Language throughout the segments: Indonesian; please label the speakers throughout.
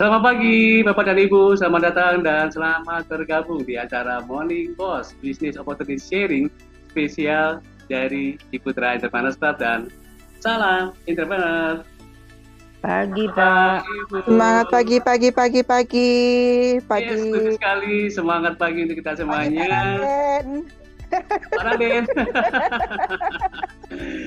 Speaker 1: Selamat pagi, Bapak dan Ibu. Selamat datang dan selamat bergabung di acara Morning Boss Business Opportunity Sharing spesial dari Ciputra Entrepreneur Club dan salam entrepreneur.
Speaker 2: Pagi,
Speaker 1: Bapak,
Speaker 2: Pak.
Speaker 1: Ibu.
Speaker 3: Semangat pagi.
Speaker 1: Yes, setuju sekali. Semangat pagi untuk kita
Speaker 3: Pagi,
Speaker 1: semuanya.
Speaker 3: Pak Raden.
Speaker 1: Pak Raden.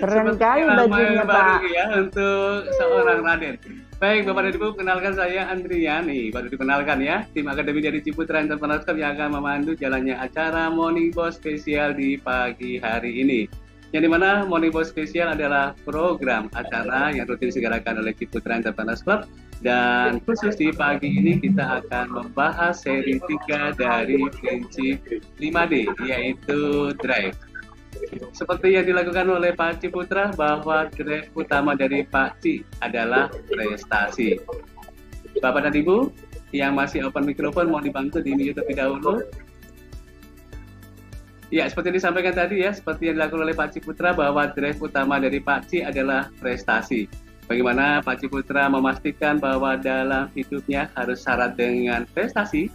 Speaker 2: Keren
Speaker 1: Seperti
Speaker 2: kali
Speaker 1: nama
Speaker 2: bajunya,
Speaker 1: yang baru
Speaker 2: Pak.
Speaker 1: ya untuk seorang Raden. Baik, Bapak dan Ibu, kenalkan saya Andrian nih, baru dikenalkan ya, tim akademi dari Ciputra Entrepreneur Club yang akan memandu jalannya acara Morning Boss spesial di pagi hari ini. Yang dimana Morning Boss spesial adalah program acara yang rutin diselenggarakan oleh Ciputra Entrepreneur Club, dan khusus di pagi ini kita akan membahas seri 3 dari prinsip 5D, yaitu Drive. Seperti yang dilakukan oleh Pak Ciputra, bahwa drive utama dari Pak Ci adalah prestasi. Bapak dan Ibu yang masih open mikrofon, mau dibantu di mute terlebih dahulu. Ya, seperti yang disampaikan tadi ya, seperti yang dilakukan oleh Pak Ciputra, bahwa drive utama dari Pak Ci adalah prestasi. Bagaimana Pak Ciputra memastikan bahwa dalam hidupnya harus syarat dengan prestasi?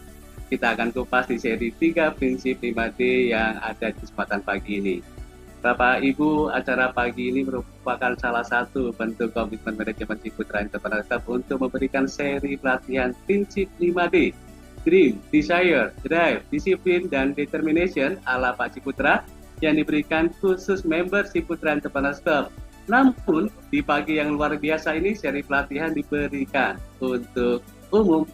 Speaker 1: Kita akan kupas di seri 3 prinsip 5D yang ada di kesempatan pagi ini. Bapak Ibu, acara pagi ini merupakan salah satu bentuk komitmen manajemen Ciputra Entrepreneur Club untuk memberikan seri pelatihan prinsip 5D, Dream, Desire, Drive, Disiplin, dan Determination ala Pak Ciputra yang diberikan khusus member Ciputra Entrepreneur Club. Namun, di pagi yang luar biasa ini, seri pelatihan diberikan untuk umum.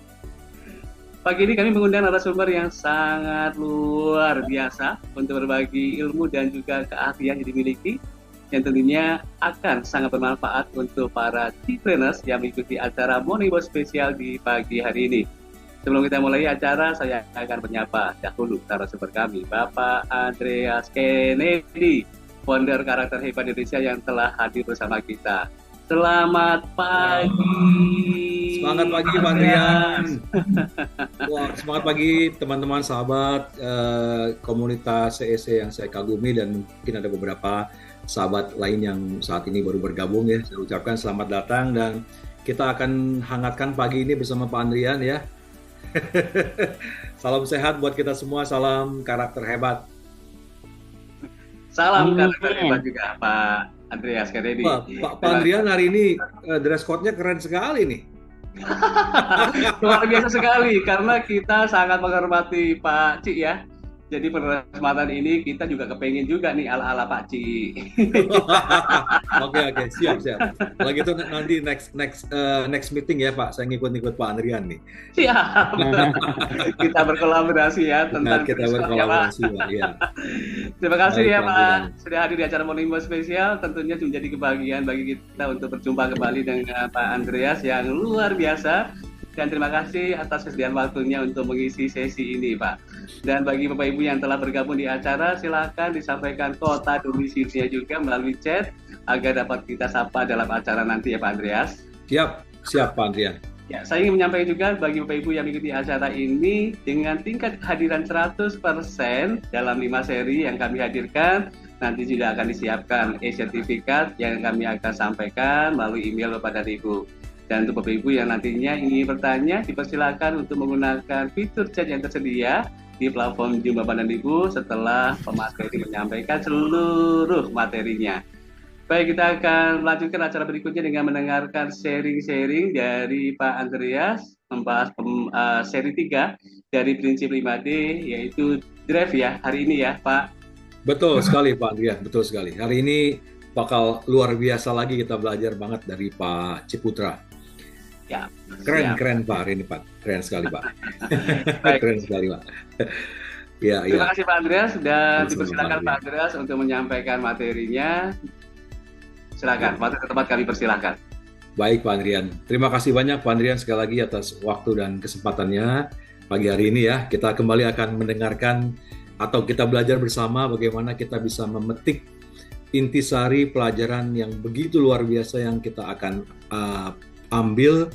Speaker 1: Pagi ini kami mengundang narasumber yang sangat luar biasa untuk berbagi ilmu dan juga keahlian yang dimiliki, yang tentunya akan sangat bermanfaat untuk para entrepreneurs yang mengikuti acara Morning Boss spesial di pagi hari ini. Sebelum kita mulai acara, saya akan menyapa dahulu narasumber kami, Bapak Andreas Kennedy, founder Karakter Hebat Indonesia yang telah hadir bersama kita. Selamat pagi.
Speaker 4: Semangat pagi, Pak Andrian. Wah, semangat pagi teman-teman sahabat komunitas CEC yang saya kagumi, dan mungkin ada beberapa sahabat lain yang saat ini baru bergabung ya. Saya ucapkan selamat datang dan kita akan hangatkan pagi ini bersama Pak Andrian ya. Salam sehat buat kita semua, salam karakter hebat.
Speaker 1: Salam karakter hebat juga Pak Andreas Kennedy.
Speaker 4: Pak Andrian hari ini dress code-nya keren sekali nih.
Speaker 1: Luar biasa sekali karena kita sangat menghormati Pak Ci ya. Jadi pada kesempatan ini kita juga kepengen juga nih ala-ala Pak Ci.
Speaker 4: Oke, siap. Kalau gitu nanti next meeting ya Pak, saya ngikut Pak Andrian nih.
Speaker 1: Siap. Kita berkolaborasi ya tentang
Speaker 4: kita berkolaborasi Pak. Ya.
Speaker 1: Terima kasih
Speaker 4: Baik,
Speaker 1: ya Pak sudah hadir di acara Morning Boss spesial. Tentunya menjadi kebahagiaan bagi kita untuk berjumpa kembali dengan Pak Andreas yang luar biasa. Dan terima kasih atas kesediaan waktunya untuk mengisi sesi ini, Pak. Dan bagi Bapak Ibu yang telah bergabung di acara, silakan disampaikan kota domisilinya juga melalui chat agar dapat kita sapa dalam acara nanti ya Pak Andreas.
Speaker 4: Siap Pak Andrian.
Speaker 1: Ya, saya ingin menyampaikan juga bagi Bapak Ibu yang mengikuti acara ini dengan tingkat kehadiran 100% dalam 5 seri yang kami hadirkan, nanti juga akan disiapkan e-sertifikat yang kami akan sampaikan melalui email Bapak dan Ibu. Dan untuk Bapak Ibu yang nantinya ingin bertanya, dipersilakan untuk menggunakan fitur chat yang tersedia di platform Zoom Bapak dan Ibu setelah pemateri menyampaikan seluruh materinya. Baik, kita akan melanjutkan acara berikutnya dengan mendengarkan sharing-sharing dari Pak Andreas membahas seri 3 dari prinsip 5D, yaitu Drive ya, hari ini ya Pak.
Speaker 4: Betul sekali Pak Andrian, betul sekali. Hari ini bakal luar biasa lagi, kita belajar banget dari Pak Ciputra.
Speaker 1: Ya,
Speaker 4: keren Pak hari ini Pak, keren sekali Pak. Keren sekali Pak.
Speaker 1: Terima kasih Pak Andreas, dan dipersilakan Pak Andreas untuk menyampaikan materinya. Silakan, materi tempat kami persilakan.
Speaker 4: Baik Pak Andrian, terima kasih banyak Pak Andrian sekali lagi atas waktu dan kesempatannya pagi hari ini ya. Kita kembali akan mendengarkan atau kita belajar bersama bagaimana kita bisa memetik intisari pelajaran yang begitu luar biasa yang kita akan ambil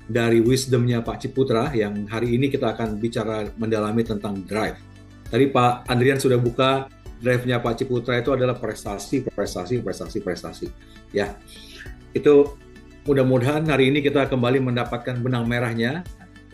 Speaker 4: dari wisdomnya Pak Ciputra, yang hari ini kita akan bicara mendalami tentang drive. Tadi Pak Andrian sudah buka, drive-nya Pak Ciputra itu adalah prestasi. Ya, itu mudah-mudahan hari ini kita kembali mendapatkan benang merahnya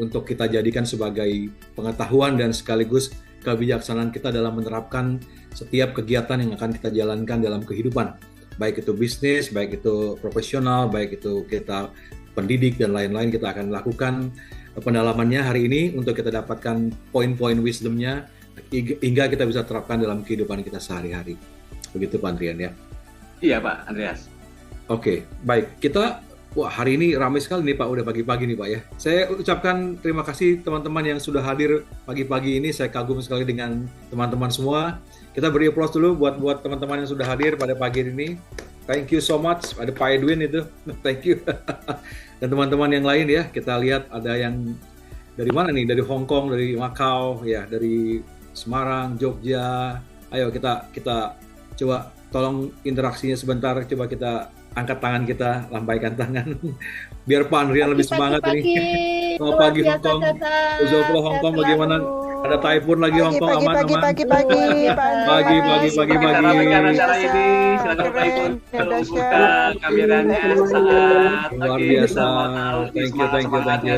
Speaker 4: untuk kita jadikan sebagai pengetahuan dan sekaligus kebijaksanaan kita dalam menerapkan setiap kegiatan yang akan kita jalankan dalam kehidupan. Baik itu bisnis, baik itu profesional, baik itu kita pendidik dan lain-lain, kita akan lakukan pendalamannya hari ini untuk kita dapatkan poin-poin wisdom-nya hingga kita bisa terapkan dalam kehidupan kita sehari-hari. Begitu Pak Andrian ya?
Speaker 1: Iya Pak Andreas.
Speaker 4: Oke, baik. Wah hari ini ramai sekali nih Pak, udah pagi-pagi nih Pak ya. Saya ucapkan terima kasih teman-teman yang sudah hadir pagi-pagi ini. Saya kagum sekali dengan teman-teman semua. Kita beri aplaus dulu buat teman-teman yang sudah hadir pada pagi ini. Thank you so much. Ada Pak Edwin itu, thank you. Dan teman-teman yang lain ya, kita lihat ada yang dari mana nih? Dari Hong Kong, dari Macau, ya, dari Semarang, Jogja. Ayo kita coba tolong interaksinya sebentar. Coba kita angkat tangan kita, lambaikan tangan. Biar Pak Andrian lebih semangat ini. Selamat pagi Hong Kong. Uzoflo Hong Kong bagaimana? Ada Typhoon lagi Hong Kong aman.
Speaker 2: Pagi.
Speaker 1: Acara ini silakan Pak Ibu buka kameranya saat
Speaker 4: luar biasa. Thank you.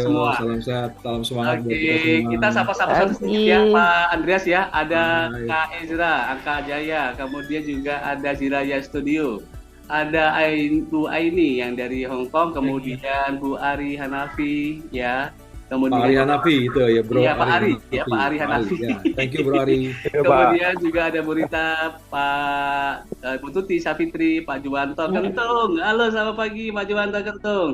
Speaker 1: Semua.
Speaker 4: Salam sehat, salam semangat buat kita semua.
Speaker 1: Kita sapa-sapa sedikit ya Pak Andreas ya. Ada Kak Ezra, Kak Jaya, kemudian juga ada Jiraya Studio. Ada Bu Aini yang dari Hong Kong, kemudian Bu Ari Hanafi ya. Kemudian
Speaker 4: Pak Ari Hanafi itu ya Bro.
Speaker 1: Iya Pak Ari, ya Pak Ari Hanafi.
Speaker 4: Ya. Thank you Bro Ari.
Speaker 1: Kemudian juga ada Bu Rita, Pak Bu Tuti Safitri, Pak Juwanto Kentung. Halo selamat pagi Pak Juwanto Kentung.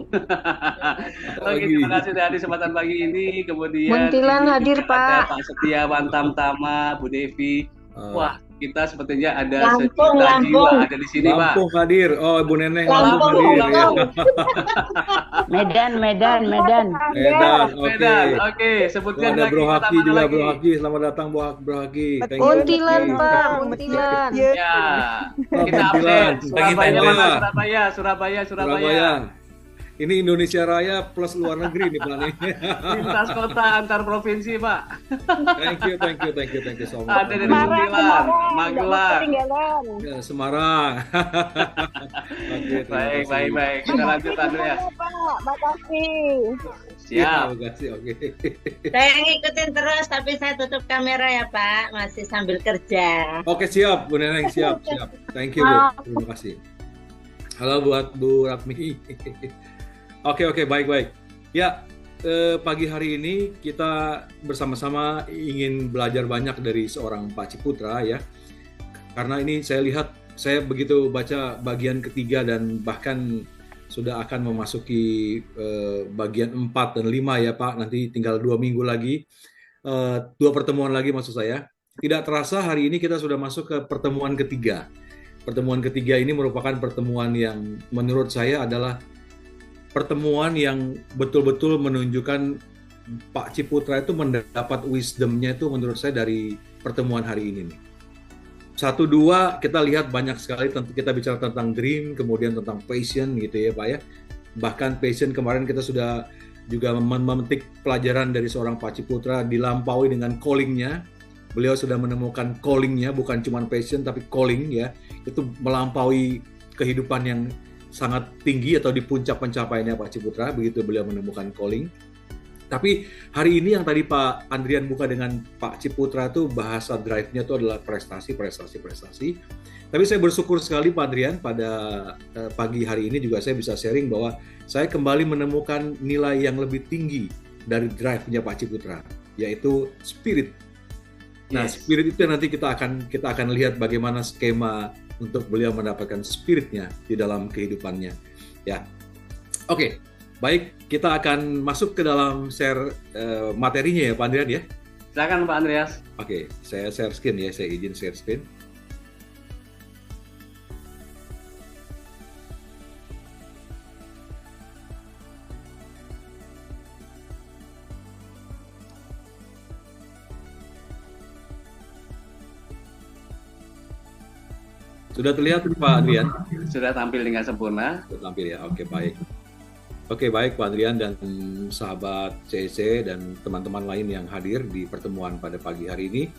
Speaker 1: Oke, terima kasih sudah hadir kesempatan pagi ini. Kemudian
Speaker 2: Muntilan hadir Pak.
Speaker 1: Pak Setiawan Tamtama, Bu Devi. Wah, kita sepertinya ada
Speaker 2: Lampung.
Speaker 1: jiwa ada di sini Pak.
Speaker 4: Lampung hadir. Oh Ibu Neneng
Speaker 2: Lampung
Speaker 4: hadir. Ya.
Speaker 2: Medan.
Speaker 1: Oke. Sebutkan
Speaker 4: ada
Speaker 1: lagi
Speaker 4: Bro Haki juga,
Speaker 1: lagi.
Speaker 4: Bro Haki. Selamat datang Bro Haki. Thank you.
Speaker 2: Muntilan Pak, Muntilan.
Speaker 1: Ya, kita update. Surabaya.
Speaker 4: Ini Indonesia Raya plus luar negeri nih Pak.
Speaker 1: Lintas kota antar provinsi Pak.
Speaker 4: Thank you so much.
Speaker 1: Ada dari Muntilan, Magelang,
Speaker 4: ya, Semarang. Oke,
Speaker 1: baik. Kita lanjut Andreas.
Speaker 2: Pak, makasih.
Speaker 1: Siap.
Speaker 4: Terima kasih. Oke.
Speaker 3: Saya ngikutin terus, tapi saya tutup kamera ya Pak, masih sambil kerja.
Speaker 4: Oke, siap Bu Neneng, siap. Thank you Bu. Terima kasih. Halo buat Bu Ratmi. Oke, baik. Ya, pagi hari ini kita bersama-sama ingin belajar banyak dari seorang Pak Ciputra ya. Karena ini saya begitu baca bagian ketiga dan bahkan sudah akan memasuki bagian 4 dan 5 ya Pak. Nanti tinggal 2 minggu lagi, 2 pertemuan lagi maksud saya. Tidak terasa hari ini kita sudah masuk ke pertemuan ketiga. Pertemuan ketiga ini merupakan pertemuan yang menurut saya adalah pertemuan yang betul-betul menunjukkan Pak Ciputra itu mendapat wisdom-nya itu menurut saya dari pertemuan hari ini nih. 1, 2 kita lihat banyak sekali, kita bicara tentang dream, kemudian tentang passion gitu ya Pak ya. Bahkan passion kemarin kita sudah juga memetik pelajaran dari seorang Pak Ciputra, dilampaui dengan calling-nya. Beliau sudah menemukan calling-nya, bukan cuma passion tapi calling ya. Itu melampaui kehidupan yang sangat tinggi atau di puncak pencapaiannya Pak Ciputra, begitu beliau menemukan calling. Tapi hari ini yang tadi Pak Andrian buka dengan Pak Ciputra itu bahasa drive-nya itu adalah prestasi. Tapi saya bersyukur sekali Pak Andrian pada pagi hari ini juga saya bisa sharing bahwa saya kembali menemukan nilai yang lebih tinggi dari drive-nya Pak Ciputra, yaitu spirit. Nah, spirit itu nanti kita akan lihat bagaimana skema untuk beliau mendapatkan spiritnya di dalam kehidupannya. Ya, oke, baik, kita akan masuk ke dalam share materinya ya, Pak Andrian ya.
Speaker 1: Silakan Pak Andreas.
Speaker 4: Oke, saya share screen ya, saya izin share screen. Sudah terlihat Pak Adrian?
Speaker 1: Sudah tampil dengan sempurna.
Speaker 4: Sudah tampil ya, oke baik. Oke baik Pak Adrian dan sahabat CEC dan teman-teman lain yang hadir di pertemuan pada pagi hari ini.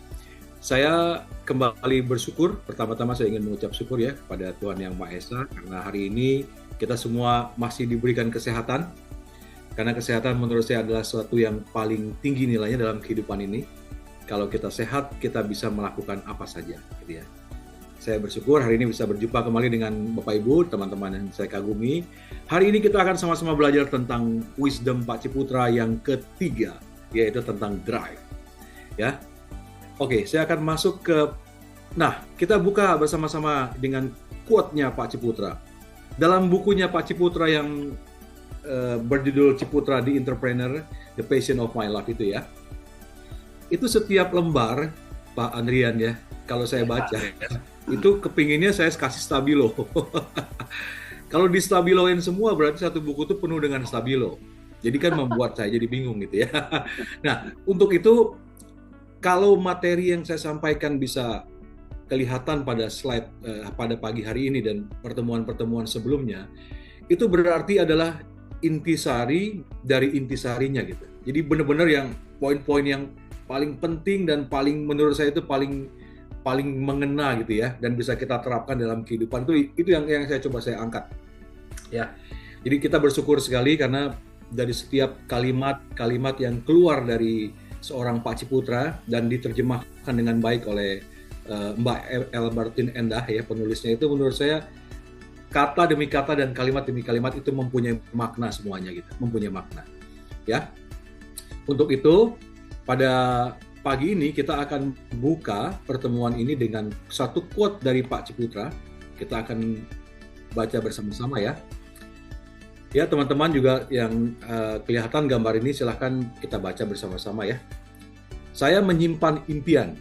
Speaker 4: Saya kembali bersyukur. Pertama-tama saya ingin mengucap syukur ya kepada Tuhan Yang Maha Esa karena hari ini kita semua masih diberikan kesehatan. Karena kesehatan menurut saya adalah sesuatu yang paling tinggi nilainya dalam kehidupan ini. Kalau kita sehat, kita bisa melakukan apa saja, gitu ya. Saya bersyukur hari ini bisa berjumpa kembali dengan Bapak Ibu, teman-teman yang saya kagumi. Hari ini kita akan sama-sama belajar tentang wisdom Pak Ciputra yang ketiga, yaitu tentang drive. Ya, oke, saya akan masuk ke. Nah, kita buka bersama-sama dengan quote-nya Pak Ciputra. Dalam bukunya Pak Ciputra yang berjudul Ciputra The Entrepreneur, The Passion of My Life itu ya. Itu setiap lembar, Pak Andrian ya, kalau saya baca, itu kepinginnya saya kasih stabilo. Kalau di stabiloin semua berarti satu buku itu penuh dengan stabilo. Jadi kan membuat saya jadi bingung gitu ya. Nah, untuk itu kalau materi yang saya sampaikan bisa kelihatan pada slide pada pagi hari ini dan pertemuan-pertemuan sebelumnya, itu berarti adalah intisari dari intisarinya gitu. Jadi benar-benar yang poin-poin yang paling penting dan paling menurut saya itu paling mengena gitu ya dan bisa kita terapkan dalam kehidupan itu yang saya coba saya angkat. Ya. Jadi kita bersyukur sekali karena dari setiap kalimat yang keluar dari seorang Pak Ciputra dan diterjemahkan dengan baik oleh Mbak Elbertin Endah ya penulisnya itu menurut saya kata demi kata dan kalimat demi kalimat itu mempunyai makna semuanya gitu, mempunyai makna. Ya. Untuk itu pada pagi ini kita akan buka pertemuan ini dengan satu quote dari Pak Ciputra. Kita akan baca bersama-sama ya. Ya teman-teman juga yang kelihatan gambar ini silahkan kita baca bersama-sama ya. Saya menyimpan impian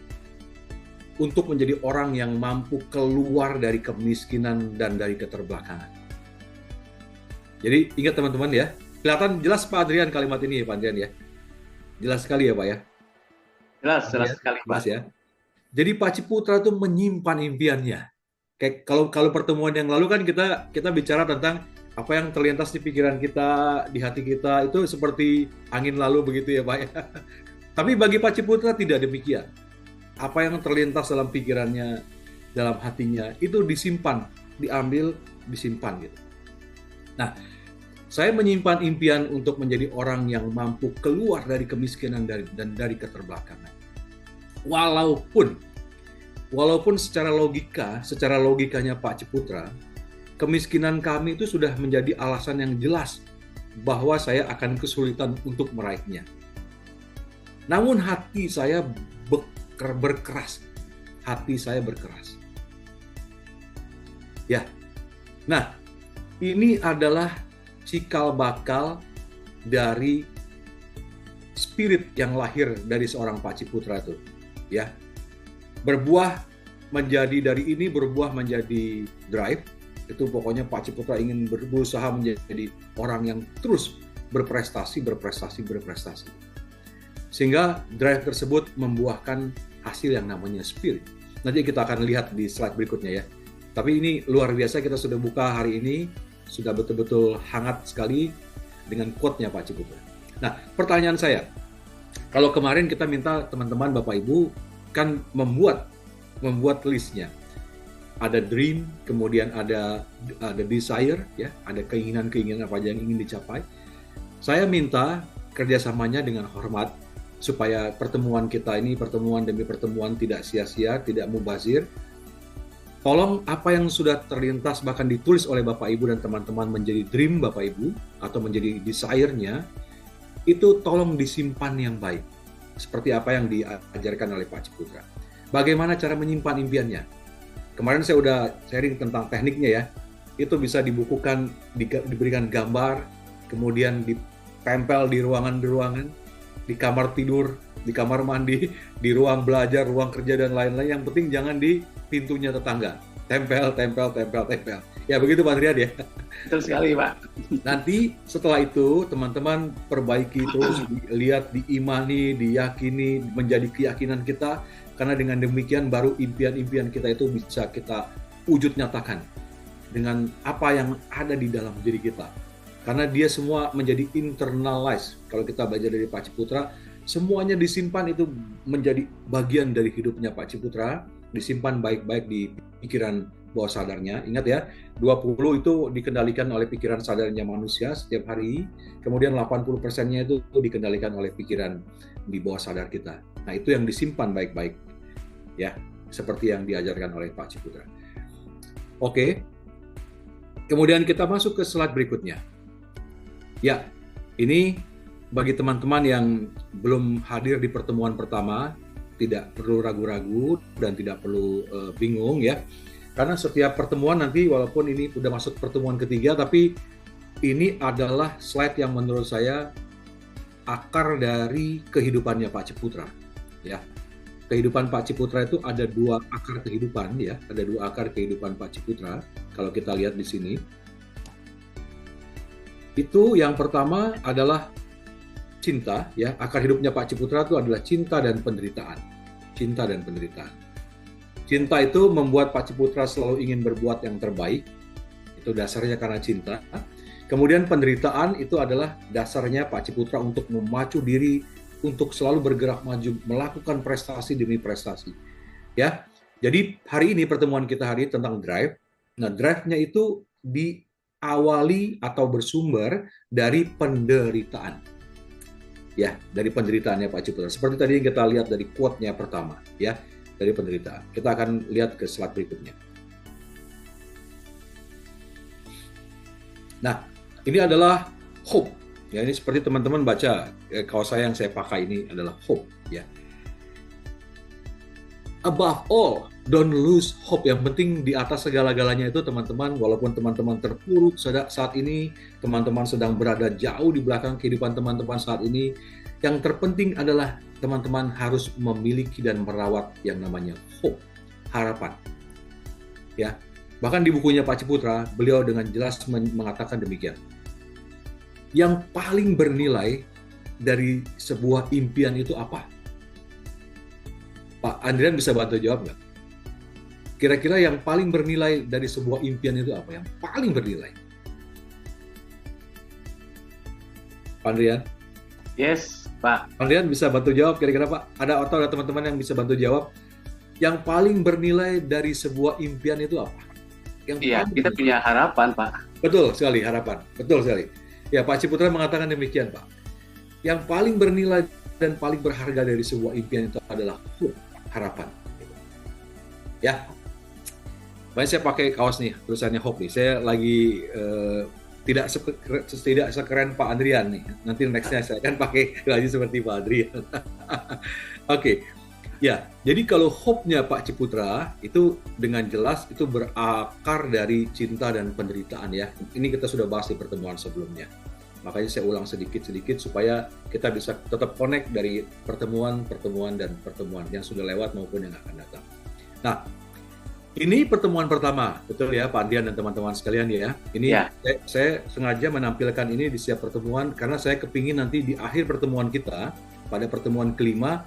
Speaker 4: untuk menjadi orang yang mampu keluar dari kemiskinan dan dari keterbelakangan. Jadi ingat teman-teman ya. Kelihatan jelas Pak Adrian kalimat ini ya Pak Adrian ya. Jelas sekali ya Pak ya.
Speaker 1: Jelas sekali Pak.
Speaker 4: Ya. Jadi Pak Ciputra itu menyimpan impiannya. Kayak kalau pertemuan yang lalu kan kita bicara tentang apa yang terlintas di pikiran kita, di hati kita itu seperti angin lalu begitu ya Pak ya. Tapi bagi Pak Ciputra tidak demikian. Apa yang terlintas dalam pikirannya, dalam hatinya itu disimpan, diambil, disimpan gitu. Nah, saya menyimpan impian untuk menjadi orang yang mampu keluar dari kemiskinan dan dari keterbelakangan. Walaupun secara logikanya Pak Ciputra, kemiskinan kami itu sudah menjadi alasan yang jelas bahwa saya akan kesulitan untuk meraihnya. Namun hati saya berkeras. Hati saya berkeras. Ya. Nah, ini adalah cikal bakal dari spirit yang lahir dari seorang Pak Ciputra itu, ya. Berbuah menjadi drive. Itu pokoknya Pak Ciputra ingin berusaha menjadi orang yang terus berprestasi. Sehingga drive tersebut membuahkan hasil yang namanya spirit. Nanti kita akan lihat di slide berikutnya ya. Tapi ini luar biasa kita sudah buka hari ini. Sudah betul-betul hangat sekali dengan quote-nya Pak Ciputra. Nah, pertanyaan saya, kalau kemarin kita minta teman-teman Bapak Ibu kan membuat listnya. Ada dream, kemudian ada desire, ya, ada keinginan apa aja yang ingin dicapai. Saya minta kerjasamanya dengan hormat supaya pertemuan kita ini pertemuan demi pertemuan tidak sia-sia, tidak mubazir. Tolong apa yang sudah terlintas bahkan ditulis oleh Bapak Ibu dan teman-teman menjadi dream Bapak Ibu atau menjadi desire-nya itu tolong disimpan yang baik. Seperti apa yang diajarkan oleh Pak Ciputra. Bagaimana cara menyimpan impiannya? Kemarin saya udah sharing tentang tekniknya ya. Itu bisa dibukukan, diberikan gambar, kemudian ditempel di ruangan-ruangan, di kamar tidur, di kamar mandi, di ruang belajar, ruang kerja dan lain-lain. Yang penting jangan di pintunya tetangga. Tempel. Ya begitu Pak Andrian ya.
Speaker 1: Betul sekali Pak.
Speaker 4: Nanti setelah itu teman-teman perbaiki terus, lihat, diimani, diyakini, menjadi keyakinan kita. Karena dengan demikian baru impian-impian kita itu bisa kita wujud nyatakan dengan apa yang ada di dalam diri kita. Karena dia semua menjadi internalized. Kalau kita belajar dari Pak Ciputra, semuanya disimpan itu menjadi bagian dari hidupnya Pak Ciputra, disimpan baik-baik di pikiran bawah sadarnya. Ingat ya, 20 itu dikendalikan oleh pikiran sadarnya manusia setiap hari, kemudian 80%-nya itu dikendalikan oleh pikiran di bawah sadar kita. Nah, itu yang disimpan baik-baik, ya, seperti yang diajarkan oleh Pak Ciputra. Oke, kemudian kita masuk ke slide berikutnya. Ya, ini bagi teman-teman yang belum hadir di pertemuan pertama, tidak perlu ragu-ragu dan tidak perlu bingung ya. Karena setiap pertemuan nanti, walaupun ini sudah masuk pertemuan ketiga, tapi ini adalah slide yang menurut saya akar dari kehidupannya Pak Ciputra. Ya, kehidupan Pak Ciputra itu ada dua akar kehidupan ya, ada dua akar kehidupan Pak Ciputra. Kalau kita lihat di sini, itu yang pertama adalah cinta ya. Akar hidupnya Pak Ciputra itu adalah cinta dan penderitaan. Cinta dan penderitaan. Cinta itu membuat Pak Ciputra selalu ingin berbuat yang terbaik. Itu dasarnya karena cinta. Kemudian penderitaan itu adalah dasarnya Pak Ciputra untuk memacu diri untuk selalu bergerak maju, melakukan prestasi demi prestasi. Ya. Jadi hari ini pertemuan kita hari tentang drive. Nah, drive-nya itu diawali atau bersumber dari penderitaan. Ya, dari penderitaannya Pak Ciputra. Seperti tadi yang kita lihat dari quote-nya pertama, ya. Dari penderitaan. Kita akan lihat ke slide berikutnya. Nah, ini adalah hope. Ya, ini seperti teman-teman baca kaos saya yang saya pakai ini adalah hope. Ya. Above all, don't lose hope. Yang penting di atas segala-galanya itu teman-teman, walaupun teman-teman terpuruk saat ini, teman-teman sedang berada jauh di belakang kehidupan teman-teman saat ini, yang terpenting adalah teman-teman harus memiliki dan merawat yang namanya hope, harapan. Ya, bahkan di bukunya Pak Ciputra, beliau dengan jelas mengatakan demikian. Yang paling bernilai dari sebuah impian itu apa? Pak Andrian bisa bantu jawab nggak? Kira-kira yang paling bernilai dari sebuah impian itu apa? Yang paling bernilai? Pak Andrian?
Speaker 1: Yes, Pak.
Speaker 4: Andrian bisa bantu jawab kira-kira Pak? Ada atau ada teman-teman yang bisa bantu jawab? Yang paling bernilai dari sebuah impian itu apa?
Speaker 1: Iya, kita punya harapan, Pak.
Speaker 4: Betul sekali, harapan. Betul sekali. Ya, Pak Ciputra mengatakan demikian, Pak. Yang paling bernilai dan paling berharga dari sebuah impian itu adalah hope, harapan. Ya. Baik, saya pakai kaos nih, tulisannya hope nih. Saya lagi tidak sekeren Pak Andrian nih. Nanti nextnya saya akan pakai lagi seperti Pak Andrian. Oke. Ya, jadi kalau hope-nya Pak Ciputra itu dengan jelas itu berakar dari cinta dan penderitaan ya. Ini kita sudah bahas di pertemuan sebelumnya. Makanya saya ulang sedikit-sedikit supaya kita bisa tetap connect dari pertemuan dan pertemuan yang sudah lewat maupun yang akan datang. Nah, ini pertemuan pertama, betul ya Pak Andrian dan teman-teman sekalian ya. Ini ya. Saya sengaja menampilkan ini di setiap pertemuan karena saya kepingin nanti di akhir pertemuan kita, pada pertemuan kelima,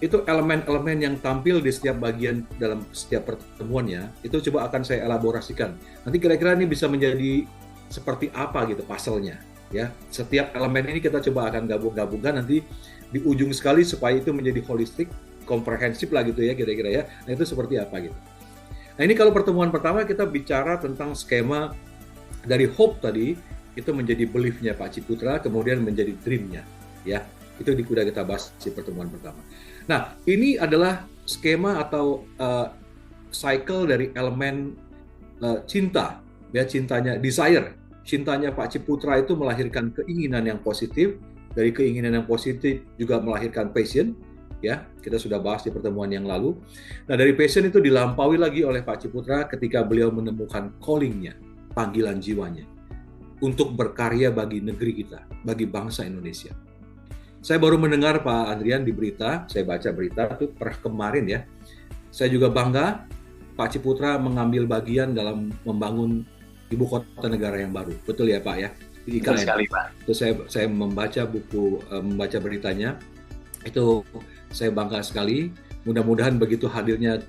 Speaker 4: itu elemen-elemen yang tampil di setiap bagian dalam setiap pertemuannya, itu coba akan saya elaborasikan. Nanti kira-kira ini bisa menjadi seperti apa gitu puzzle-nya. Ya, setiap elemen ini kita coba akan gabung-gabungkan nanti di ujung sekali supaya itu menjadi holistik, komprehensif lah gitu ya kira-kira ya. Nah itu seperti apa gitu. Nah ini kalau pertemuan pertama kita bicara tentang skema dari hope tadi itu menjadi belief-nya Pak Ciputra, kemudian menjadi dream-nya ya. Itu sudah kita bahas di pertemuan pertama. Nah ini adalah skema atau cycle dari elemen cinta ya, cintanya desire. Cintanya Pak Ciputra itu melahirkan keinginan yang positif, dari keinginan yang positif juga melahirkan passion, ya kita sudah bahas di pertemuan yang lalu. Nah dari passion itu dilampaui lagi oleh Pak Ciputra ketika beliau menemukan calling-nya, panggilan jiwanya, untuk berkarya bagi negeri kita, bagi bangsa Indonesia. Saya baru mendengar Pak Andrian di berita, saya baca berita itu per kemarin ya, saya juga bangga Pak Ciputra mengambil bagian dalam membangun Ibu Kota Negara yang baru, betul ya Pak ya? Di IKN.
Speaker 1: Betul sekali Pak.
Speaker 4: Itu saya membaca membaca beritanya, itu saya bangga sekali. Mudah-mudahan begitu hadirnya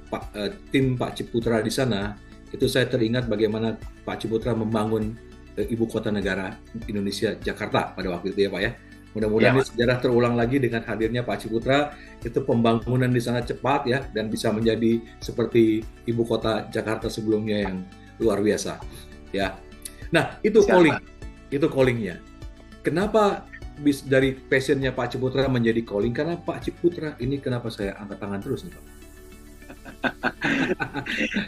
Speaker 4: tim Pak Ciputra di sana, itu saya teringat bagaimana Pak Ciputra membangun Ibu Kota Negara Indonesia Jakarta pada waktu itu ya Pak ya. Mudah-mudahan
Speaker 1: Ya,
Speaker 4: ini sejarah terulang lagi dengan hadirnya Pak Ciputra. Itu pembangunan di sana cepat ya, dan bisa menjadi seperti ibu kota Jakarta sebelumnya yang luar biasa. Ya. Nah, itu
Speaker 1: siap,
Speaker 4: calling,
Speaker 1: Pak.
Speaker 4: itu callingnya. Kenapa dari passionnya Pak Ciputra menjadi calling? Karena Pak Ciputra ini kenapa saya angkat tangan terus nih Pak?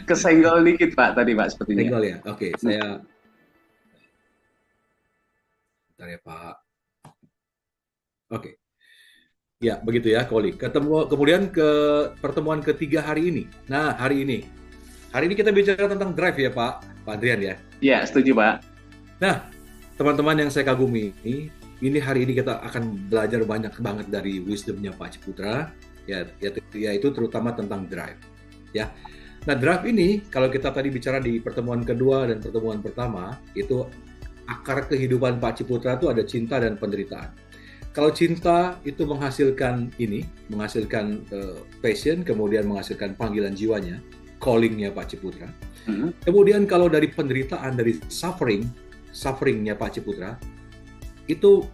Speaker 1: Kesenggol dikit Pak tadi Pak sepertinya.
Speaker 4: Tinggal ya. Oke, saya bentar ya Pak. Oke. Ya, begitu ya, calling. Kemudian ke pertemuan ketiga hari ini. Nah, hari ini kita bicara tentang drive ya Pak Adrian ya.
Speaker 1: Ya, setuju Pak.
Speaker 4: Nah, teman-teman yang saya kagumi, ini hari ini kita akan belajar banyak banget dari wisdomnya Pak Ciputra, yaitu terutama tentang drive. Ya, nah drive ini kalau kita tadi bicara di pertemuan kedua dan pertemuan pertama, itu akar kehidupan Pak Ciputra itu ada cinta dan penderitaan. Kalau cinta itu menghasilkan passion, kemudian menghasilkan panggilan jiwanya, callingnya Pak Ciputra. Kemudian kalau dari penderitaan, dari sufferingnya Pak Ciputra, itu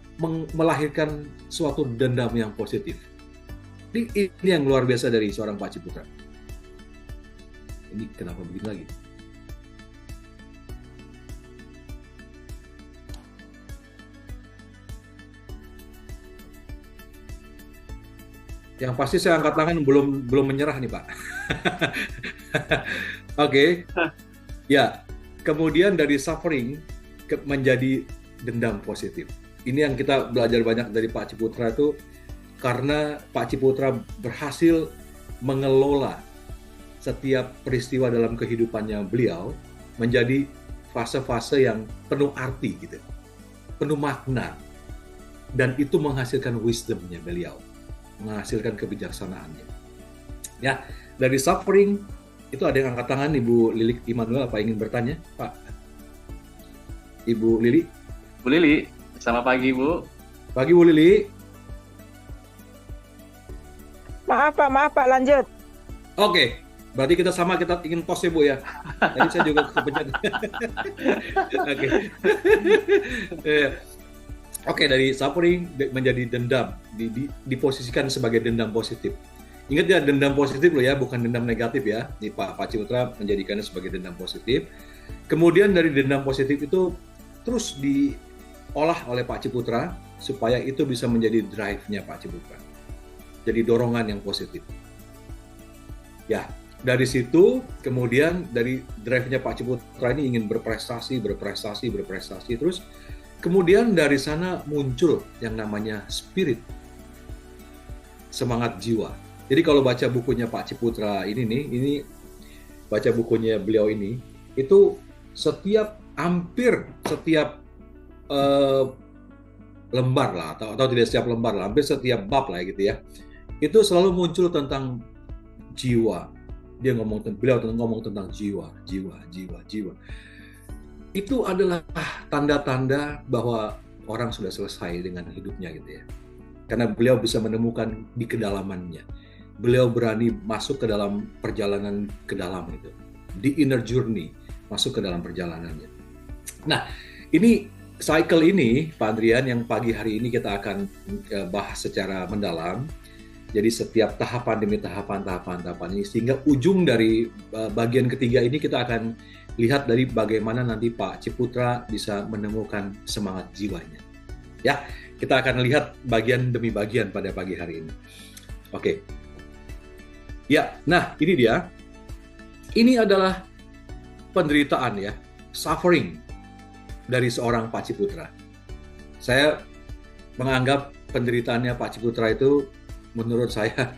Speaker 4: melahirkan suatu dendam yang positif. Ini yang luar biasa dari seorang Pak Ciputra. Ini kenapa begini lagi? Yang pasti saya angkat tangan belum menyerah nih Pak. Oke. Ya, kemudian dari suffering menjadi dendam positif. Ini yang kita belajar banyak dari Pak Ciputra itu, karena Pak Ciputra berhasil mengelola setiap peristiwa dalam kehidupannya beliau menjadi fase-fase yang penuh arti gitu, penuh makna, dan itu menghasilkan wisdomnya beliau, menghasilkan kebijaksanaannya. Ya, dari suffering itu ada yang angkat tangan, Ibu Lilik Immanuel, apa ingin bertanya, Pak? Ibu Lili?
Speaker 1: Bu Lili, selamat pagi Bu.
Speaker 4: Pagi Bu Lili.
Speaker 2: Maaf Pak, lanjut.
Speaker 4: Oke, berarti kita sama, kita ingin pause ya Bu ya. Tadi saya juga kepencet. Oke. Oke, dari suffering menjadi dendam, diposisikan sebagai dendam positif. Ingat ya, dendam positif loh ya, bukan dendam negatif ya. Ini Pak Ciputra menjadikannya sebagai dendam positif. Kemudian dari dendam positif itu terus diolah oleh Pak Ciputra supaya itu bisa menjadi drive-nya Pak Ciputra. Jadi dorongan yang positif. Ya, dari situ kemudian dari drive-nya Pak Ciputra ini ingin berprestasi terus. Kemudian dari sana muncul yang namanya spirit, semangat jiwa. Jadi kalau baca bukunya Pak Ciputra ini baca bukunya beliau ini, itu hampir setiap lembar lah, atau tidak setiap lembar lah, hampir setiap bab lah gitu ya, itu selalu muncul tentang jiwa. Beliau ngomong tentang jiwa. Itu adalah tanda-tanda bahwa orang sudah selesai dengan hidupnya gitu ya. Karena beliau bisa menemukan di kedalamannya. Beliau berani masuk ke dalam perjalanan ke dalam itu. Di inner journey, masuk ke dalam perjalanannya. Nah, ini cycle ini, Pak Adrian, yang pagi hari ini kita akan bahas secara mendalam. Jadi setiap tahapan demi tahapan ini, sehingga ujung dari bagian ketiga ini kita akan lihat dari bagaimana nanti Pak Ciputra bisa menemukan semangat jiwanya. Ya, kita akan lihat bagian demi bagian pada pagi hari ini. Oke. Ya, nah ini dia. Ini adalah penderitaan ya, suffering dari seorang Pak Ciputra. Saya menganggap penderitaannya Pak Ciputra itu, menurut saya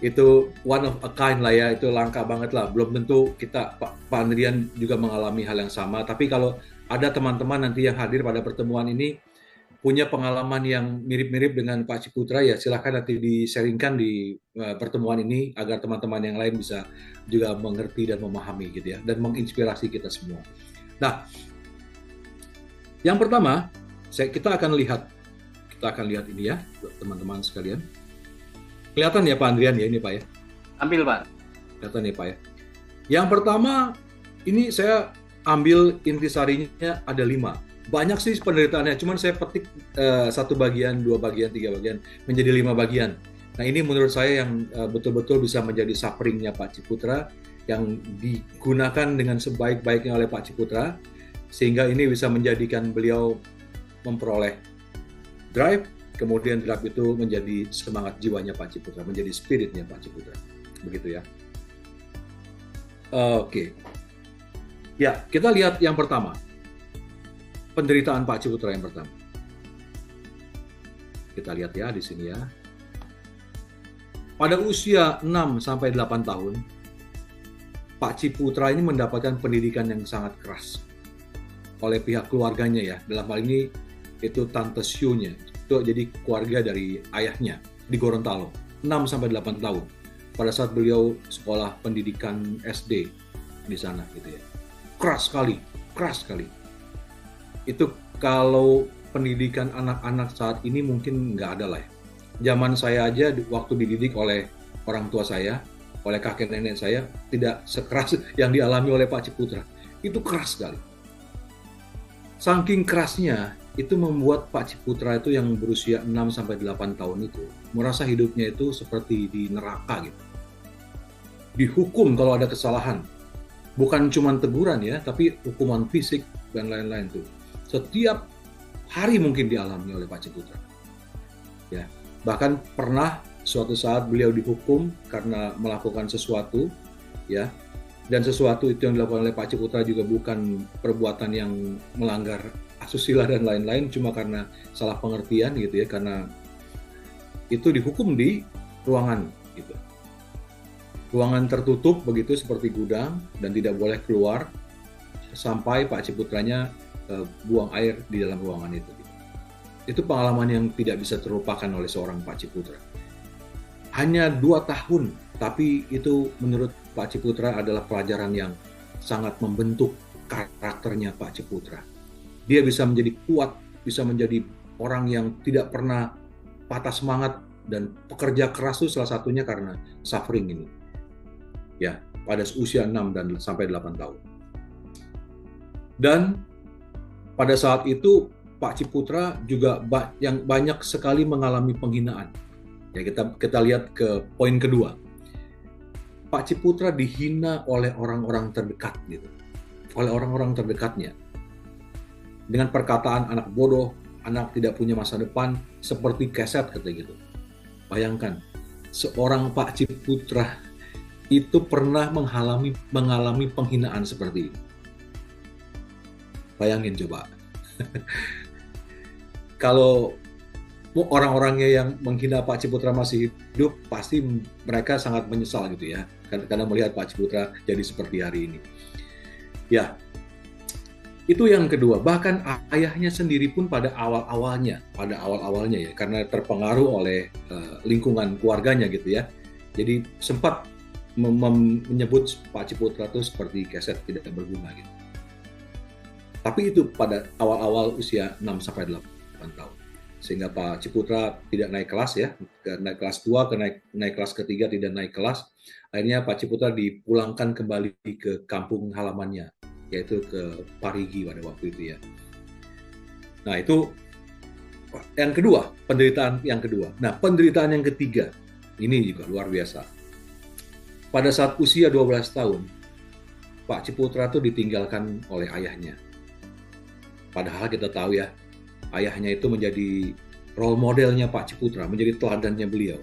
Speaker 4: itu one of a kind lah ya, itu langka banget lah. Belum tentu Pak Adrian juga mengalami hal yang sama, tapi kalau ada teman-teman nanti yang hadir pada pertemuan ini punya pengalaman yang mirip-mirip dengan Pak Ciputra, ya silahkan nanti di-sharingkan di pertemuan ini agar teman-teman yang lain bisa juga mengerti dan memahami gitu ya, dan menginspirasi kita semua. Nah, yang pertama kita akan lihat ini ya teman-teman sekalian. Kelihatan ya Pak Adrian ya ini Pak ya?
Speaker 1: Ambil Pak.
Speaker 4: Kelihatan ya Pak ya? Yang pertama, ini saya ambil intisarinya ada 5. Banyak sih penderitaannya, cuman saya petik satu bagian, dua bagian, tiga bagian, menjadi 5 bagian. Nah ini menurut saya yang betul-betul bisa menjadi sufferingnya Pak Ciputra, yang digunakan dengan sebaik-baiknya oleh Pak Ciputra, sehingga ini bisa menjadikan beliau memperoleh drive, kemudian drive itu menjadi semangat jiwanya Pak Ciputra, menjadi spiritnya Pak Ciputra. Begitu ya. Oke. Ya, kita lihat yang pertama. Penderitaan Pak Ciputra yang pertama. Kita lihat ya di sini ya. Pada usia 6 sampai 8 tahun, Pak Ciputra ini mendapatkan pendidikan yang sangat keras oleh pihak keluarganya ya. Dalam hal ini itu Tante Syu-nya. Itu jadi keluarga dari ayahnya di Gorontalo. 6 sampai 8 tahun. Pada saat beliau sekolah pendidikan SD di sana gitu ya. Keras sekali. Itu kalau pendidikan anak-anak saat ini mungkin nggak ada lah ya. Zaman saya aja waktu dididik oleh orang tua saya, oleh kakek nenek saya, tidak sekeras yang dialami oleh Pak Ciputra. Itu keras sekali. Saking kerasnya, itu membuat Pak Ciputra itu yang berusia 6 sampai 8 tahun itu merasa hidupnya itu seperti di neraka gitu. Dihukum kalau ada kesalahan. Bukan cuma teguran ya, tapi hukuman fisik dan lain-lain tuh. Setiap hari mungkin dialami oleh Pak Ciputra. Ya, bahkan pernah suatu saat beliau dihukum karena melakukan sesuatu, ya, dan sesuatu itu yang dilakukan oleh Pak Ciputra juga bukan perbuatan yang melanggar asusila dan lain-lain, cuma karena salah pengertian gitu ya, karena itu dihukum di ruangan gitu. Ruangan tertutup begitu seperti gudang dan tidak boleh keluar sampai Pak Ciputranya buang air di dalam ruangan itu. Itu pengalaman yang tidak bisa terlupakan oleh seorang Pak Ciputra. Hanya 2 tahun, tapi itu menurut Pak Ciputra adalah pelajaran yang sangat membentuk karakternya Pak Ciputra. Dia bisa menjadi kuat, bisa menjadi orang yang tidak pernah patah semangat, dan pekerja keras itu salah satunya karena suffering ini. Ya, pada usia 6 dan sampai 8 tahun. Dan pada saat itu Pak Ciputra juga yang banyak sekali mengalami penghinaan. Ya, kita lihat ke poin kedua. Pak Ciputra dihina oleh orang-orang terdekat gitu. Oleh orang-orang terdekatnya. Dengan perkataan anak bodoh, anak tidak punya masa depan, seperti keset kata gitu. Bayangkan, seorang Pak Ciputra itu pernah mengalami penghinaan seperti ini. Bayangin coba. Kalau orang-orangnya yang menghina Pak Ciputra masih hidup, pasti mereka sangat menyesal gitu ya, karena melihat Pak Ciputra jadi seperti hari ini. Ya, itu yang kedua. Bahkan ayahnya sendiri pun pada awal-awalnya ya, karena terpengaruh oleh lingkungan keluarganya gitu ya. Jadi sempat menyebut Pak Ciputra itu seperti keset tidak berguna gitu. Tapi itu pada awal-awal usia 6 sampai 8 tahun. Sehingga Pak Ciputra tidak naik kelas ya, naik kelas 2 ke naik kelas ketiga tidak naik kelas. Akhirnya Pak Ciputra dipulangkan kembali ke kampung halamannya, yaitu ke Parigi pada waktu itu ya. Nah, itu yang kedua, penderitaan yang kedua. Nah, penderitaan yang ketiga, ini juga luar biasa. Pada saat usia 12 tahun, Pak Ciputra itu ditinggalkan oleh ayahnya. Padahal kita tahu ya, ayahnya itu menjadi role modelnya Pak Ciputra, menjadi teladannya beliau.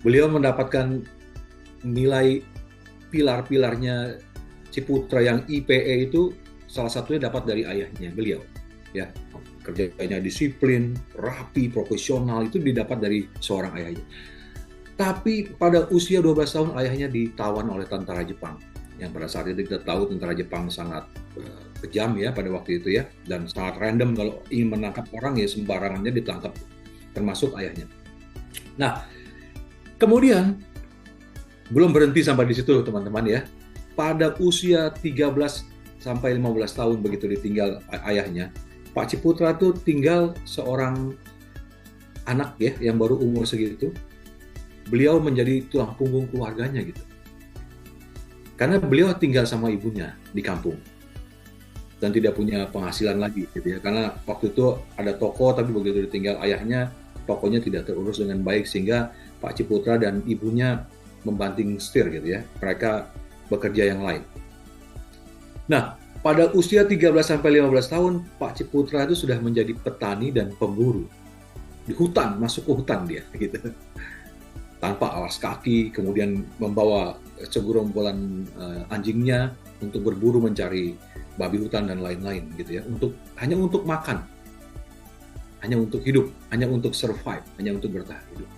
Speaker 4: Beliau mendapatkan nilai pilar-pilarnya Ciputra yang IPE itu salah satunya dapat dari ayahnya beliau. Ya, kerjanya disiplin, rapi, profesional, itu didapat dari seorang ayahnya. Tapi pada usia 12 tahun ayahnya ditawan oleh tentara Jepang. Yang pada saat itu kita tahu tentara Jepang sangat kejam ya pada waktu itu ya, dan sangat random kalau ingin menangkap orang ya sembarangannya ditangkap, termasuk ayahnya. Nah, kemudian belum berhenti sampai di situ teman-teman ya. Pada usia 13 sampai 15 tahun begitu ditinggal ayahnya, Pak Ciputra tuh tinggal seorang anak ya yang baru umur segitu. Beliau menjadi tulang punggung keluarganya gitu. Karena beliau tinggal sama ibunya di kampung. dan tidak punya penghasilan lagi gitu ya, karena waktu itu ada toko tapi begitu ditinggal ayahnya tokonya tidak terurus dengan baik sehingga Pak Ciputra dan ibunya membanting setir gitu ya, mereka bekerja yang lain. Nah, pada usia 13-15 tahun Pak Ciputra itu sudah menjadi petani dan pemburu di hutan, masuk ke hutan dia gitu, tanpa alas kaki, kemudian membawa segerombolan anjingnya untuk berburu mencari babi hutan dan lain-lain gitu ya, hanya untuk makan, hanya untuk hidup, hanya untuk survive, hanya untuk bertahan hidup.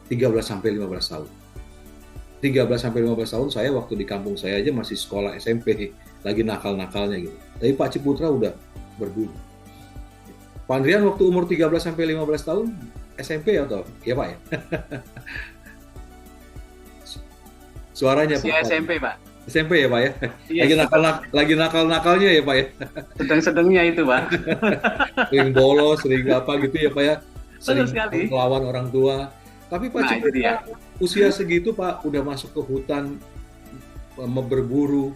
Speaker 4: 13-15 tahun. 13-15 tahun saya waktu di kampung saya aja masih sekolah SMP, lagi nakal-nakalnya gitu. Tapi Pak Ciputra udah berburu. Pak Andrian waktu umur 13-15 tahun SMP atau ya Pak ya? Suaranya
Speaker 1: Pak. SMP Pak.
Speaker 4: SMP ya Pak ya?
Speaker 1: Iya,
Speaker 4: lagi nakal-nakalnya ya Pak ya?
Speaker 1: Sedang-sedangnya itu Pak.
Speaker 4: Sering bolos, sering apa gitu ya Pak ya? Sering melawan orang tua. Tapi Pak Ciputra usia segitu Pak udah masuk ke hutan berburu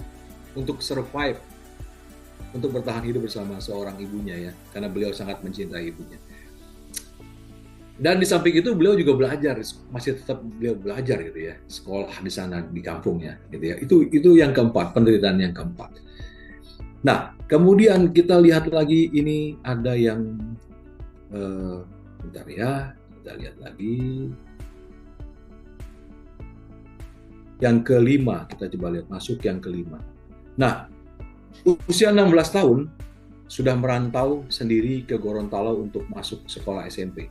Speaker 4: untuk survive, untuk bertahan hidup bersama seorang ibunya ya, karena beliau sangat mencintai ibunya. Dan di samping itu beliau juga belajar, masih tetap beliau belajar gitu ya, sekolah di sana di kampungnya gitu ya. Itu yang keempat, penderitaan yang keempat. Nah, kemudian kita lihat lagi ini ada yang bentar ya, kita lihat lagi. Yang kelima, kita coba lihat masuk yang kelima. Nah, usia 16 tahun sudah merantau sendiri ke Gorontalo untuk masuk sekolah SMP.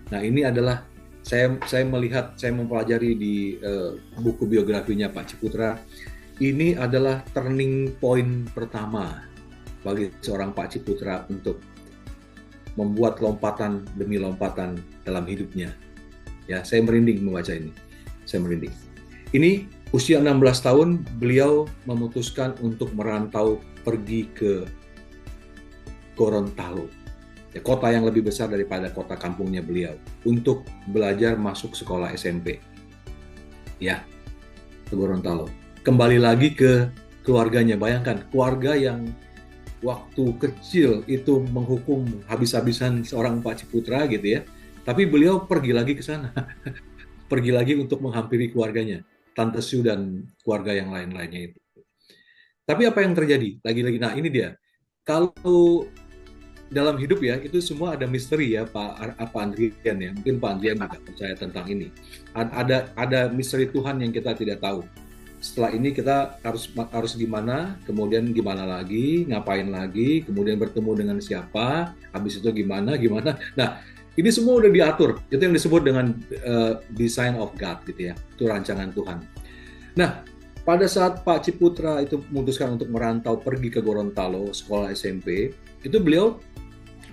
Speaker 4: Nah, ini adalah saya melihat, saya mempelajari di buku biografinya Pak Ciputra. Ini adalah turning point pertama bagi seorang Pak Ciputra untuk membuat lompatan demi lompatan dalam hidupnya. Ya, saya merinding membaca ini. Saya merinding. Ini usia 16 tahun beliau memutuskan untuk merantau pergi ke Gorontalo. Ya, kota yang lebih besar daripada kota kampungnya beliau, untuk belajar masuk sekolah SMP. Ya, ke Gorontalo. Kembali lagi ke keluarganya. Bayangkan, keluarga yang waktu kecil itu menghukum habis-habisan seorang Pak Ciputra gitu ya. Tapi beliau pergi lagi ke sana. Pergi lagi untuk menghampiri keluarganya, Tante Syu dan keluarga yang lain-lainnya itu. Tapi apa yang terjadi? Lagi-lagi, nah ini dia. Kalau dalam hidup ya, itu semua ada misteri ya Pak Andrian ya. Mungkin Pak Andrian juga percaya tentang ini. Ada misteri Tuhan yang kita tidak tahu. Setelah ini kita harus gimana, kemudian gimana lagi, ngapain lagi, kemudian bertemu dengan siapa, habis itu gimana. Nah, ini semua udah diatur. Itu yang disebut dengan design of God gitu ya. Itu rancangan Tuhan. Nah, pada saat Pak Ciputra itu memutuskan untuk merantau pergi ke Gorontalo, sekolah SMP, itu beliau